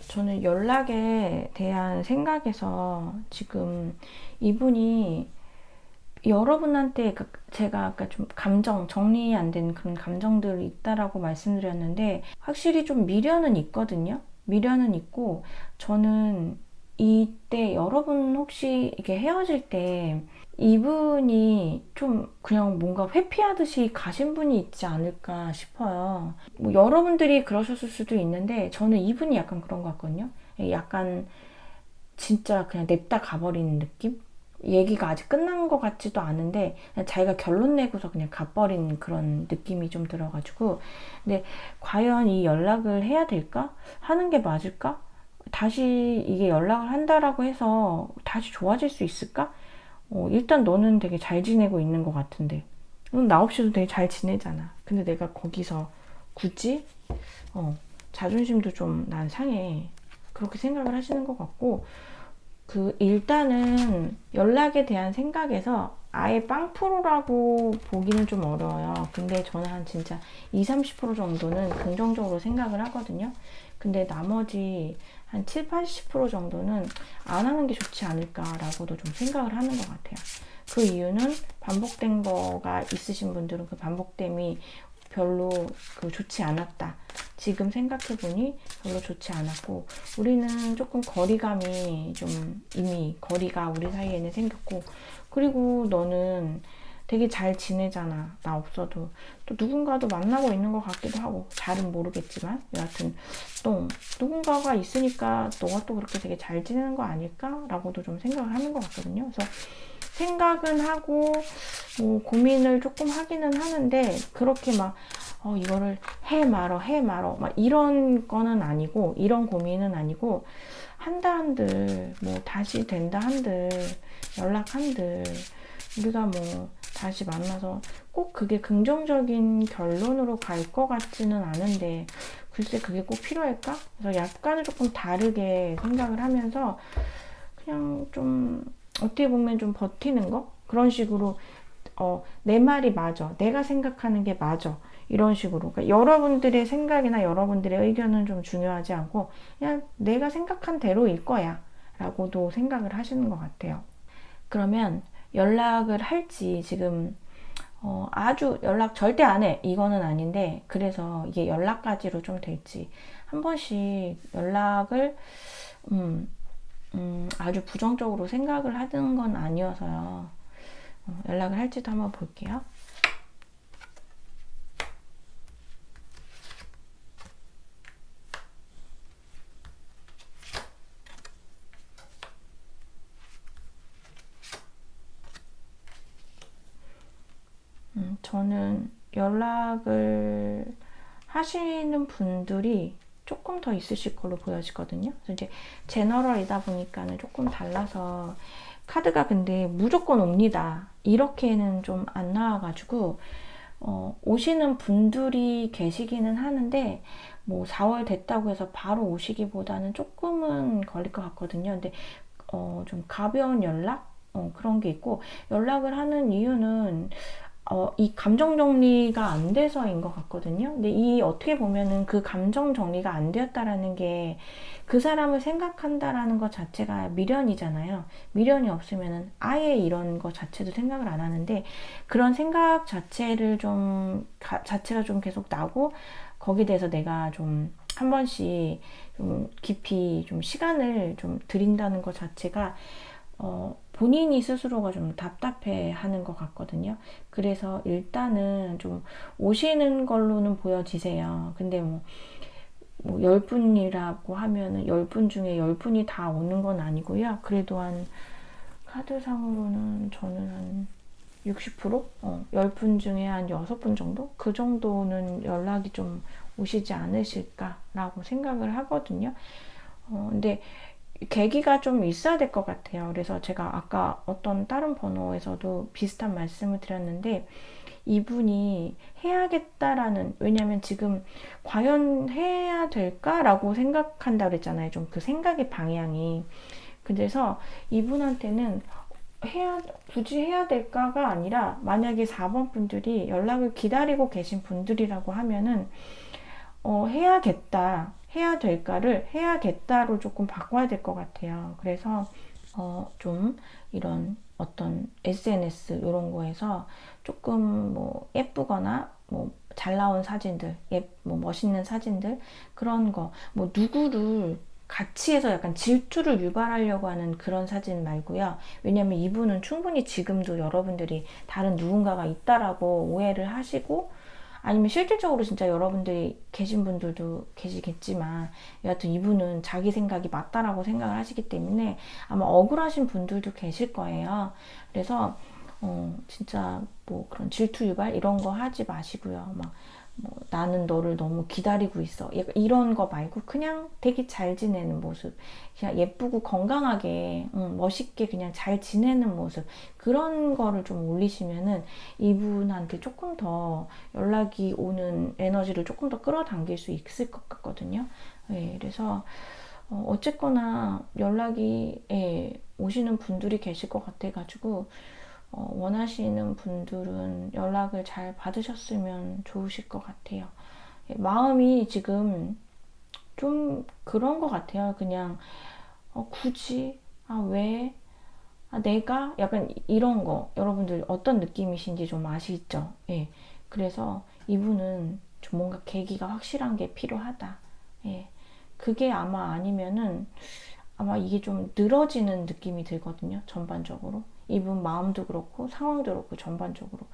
저는 연락에 대한 생각에서 지금 이분이 여러분한테 제가 아까 좀 감정 정리 안 된 그런 감정들이 있다라고 말씀드렸는데 확실히 좀 미련은 있거든요. 미련은 있고 저는 이때 여러분 혹시 이렇게 헤어질 때 이분이 좀 그냥 뭔가 회피하듯이 가신 분이 있지 않을까 싶어요. 뭐 여러분들이 그러셨을 수도 있는데 저는 이분이 약간 그런 것 같거든요. 약간 진짜 그냥 냅다 가버리는 느낌? 얘기가 아직 끝난 것 같지도 않은데 그냥 자기가 결론 내고서 그냥 가버린 그런 느낌이 좀 들어가지고, 근데 과연 이 연락을 해야 될까? 하는 게 맞을까? 다시 이게 연락을 한다라고 해서 다시 좋아질 수 있을까? 일단 너는 되게 잘 지내고 있는 것 같은데 나 없이도 되게 잘 지내잖아. 근데 내가 거기서 굳이 자존심도 좀 난 상해. 그렇게 생각을 하시는 것 같고, 일단은 연락에 대한 생각에서 아예 빵프로라고 보기는 좀 어려워요. 근데 저는 한 진짜 20-30% 정도는 긍정적으로 생각을 하거든요. 근데 나머지 한 7-80% 정도는 안 하는 게 좋지 않을까라고도 좀 생각을 하는 것 같아요. 그 이유는 반복된 거가 있으신 분들은 그 반복됨이 별로 좋지 않았다. 지금 생각해보니 별로 좋지 않았고, 우리는 조금 거리감이 좀 이미 거리가 우리 사이에는 생겼고, 그리고 너는 되게 잘 지내잖아. 나 없어도. 또 누군가도 만나고 있는 것 같기도 하고, 잘은 모르겠지만. 여하튼, 또 누군가가 있으니까 너가 또 그렇게 되게 잘 지내는 거 아닐까라고도 좀 생각을 하는 것 같거든요. 그래서 생각은 하고, 뭐, 고민을 조금 하기는 하는데, 그렇게 막, 이거를 해 말어. 막 이런 거는 아니고, 이런 고민은 아니고, 한다 한들, 뭐, 다시 된다 한들, 연락한들, 우리가 뭐, 다시 만나서 꼭 그게 긍정적인 결론으로 갈 것 같지는 않은데, 글쎄 그게 꼭 필요할까? 그래서 약간은 조금 다르게 생각을 하면서, 그냥 좀, 어떻게 보면 좀 버티는 거? 그런 식으로 내 말이 맞아. 내가 생각하는 게 맞아. 이런 식으로. 그러니까 여러분들의 생각이나 여러분들의 의견은 좀 중요하지 않고 그냥 내가 생각한 대로일 거야. 라고도 생각을 하시는 것 같아요. 그러면 연락을 할지 지금 아주 연락 절대 안 해. 이거는 아닌데 그래서 이게 연락까지로 좀 될지 한 번씩 연락을 아주 부정적으로 생각을 하는 건 아니어서요. 연락을 할지도 한번 볼게요. 저는 연락을 하시는 분들이 조금 더 있으실 걸로 보여지거든요. 그래서 이제 제너럴이다 보니까는 조금 달라서 카드가 근데 무조건 옵니다. 이렇게는 좀 안 나와가지고 오시는 분들이 계시기는 하는데 뭐 4월 됐다고 해서 바로 오시기보다는 조금은 걸릴 것 같거든요. 근데 좀 가벼운 연락? 그런 게 있고 연락을 하는 이유는 이 감정 정리가 안 돼서인 것 같거든요. 근데 이 어떻게 보면은 그 감정 정리가 안 되었다라는 게 그 사람을 생각한다라는 것 자체가 미련이잖아요. 미련이 없으면은 아예 이런 것 자체도 생각을 안 하는데 그런 생각 자체를 자체가 좀 계속 나고 거기에 대해서 내가 좀 한 번씩 좀 깊이 좀 시간을 좀 들인다는 것 자체가 본인이 스스로가 좀 답답해 하는 것 같거든요. 그래서 일단은 좀 오시는 걸로는 보여지세요. 근데 뭐 10분이라고 하면은 10분 중에 10분이 다 오는 건 아니고요. 그래도 한 카드상으로는 저는 한 60%? 10분 중에 한 6분 정도? 그 정도는 연락이 좀 오시지 않으실까라고 생각을 하거든요. 근데 계기가 좀 있어야 될 것 같아요. 그래서 제가 아까 어떤 다른 번호에서도 비슷한 말씀을 드렸는데 이분이 해야겠다라는 왜냐면 지금 과연 해야 될까라고 생각한다 그랬잖아요. 좀 그 생각의 방향이. 그래서 이분한테는 굳이 해야 될까가 아니라 만약에 4번 분들이 연락을 기다리고 계신 분들이라고 하면은 해야겠다, 해야 될까를 해야겠다로 조금 바꿔야 될 것 같아요. 그래서 좀 이런 어떤 SNS 이런 거에서 조금 뭐 예쁘거나 뭐 잘 나온 사진들, 뭐 멋있는 사진들 그런 거, 뭐 누구를 같이 해서 약간 질투를 유발하려고 하는 그런 사진 말고요. 왜냐면 이분은 충분히 지금도 여러분들이 다른 누군가가 있다라고 오해를 하시고 아니면 실질적으로 진짜 여러분들이 계신 분들도 계시겠지만 여하튼 이분은 자기 생각이 맞다라고 생각을 하시기 때문에 아마 억울하신 분들도 계실 거예요. 그래서 진짜 뭐 그런 질투 유발 이런 거 하지 마시고요. 막 뭐 나는 너를 너무 기다리고 있어. 이런 거 말고 그냥 되게 잘 지내는 모습. 그냥 예쁘고 건강하게 멋있게 그냥 잘 지내는 모습. 그런 거를 좀 올리시면은 이분한테 조금 더 연락이 오는 에너지를 조금 더 끌어당길 수 있을 것 같거든요. 네, 그래서 어쨌거나 연락이 오시는 분들이 계실 것 같아가지고 원하시는 분들은 연락을 잘 받으셨으면 좋으실 것 같아요. 마음이 지금 좀 그런 것 같아요. 그냥 굳이 왜 내가 약간 이런 거 여러분들 어떤 느낌이신지 좀 아시죠? 예. 그래서 이분은 좀 뭔가 계기가 확실한 게 필요하다. 예. 그게 아마 아니면은 아마 이게 좀 늘어지는 느낌이 들거든요. 전반적으로. 이분 마음도 그렇고 상황도 그렇고 전반적으로.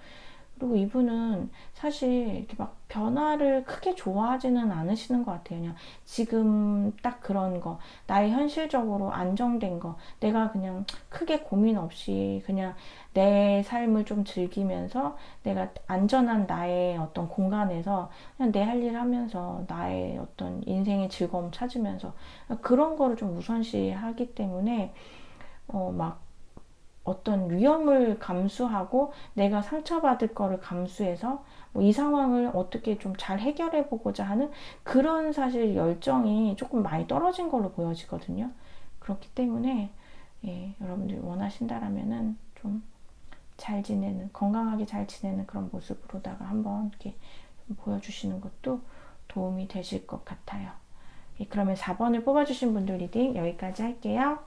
그리고 이분은 사실 이렇게 막 변화를 크게 좋아하지는 않으시는 것 같아요. 그냥 지금 딱 그런 거, 나의 현실적으로 안정된 거, 내가 그냥 크게 고민 없이 그냥 내 삶을 좀 즐기면서 내가 안전한 나의 어떤 공간에서 그냥 내 할 일 하면서 나의 어떤 인생의 즐거움 찾으면서 그런 거를 좀 우선시하기 때문에 막 어떤 위험을 감수하고 내가 상처받을 거를 감수해서 뭐 이 상황을 어떻게 좀 잘 해결해 보고자 하는 그런 사실 열정이 조금 많이 떨어진 걸로 보여지거든요. 그렇기 때문에 예, 여러분들이 원하신다라면은 좀 잘 지내는, 건강하게 잘 지내는 그런 모습으로다가 한번 이렇게 보여주시는 것도 도움이 되실 것 같아요. 예, 그러면 4번을 뽑아주신 분들 리딩 여기까지 할게요.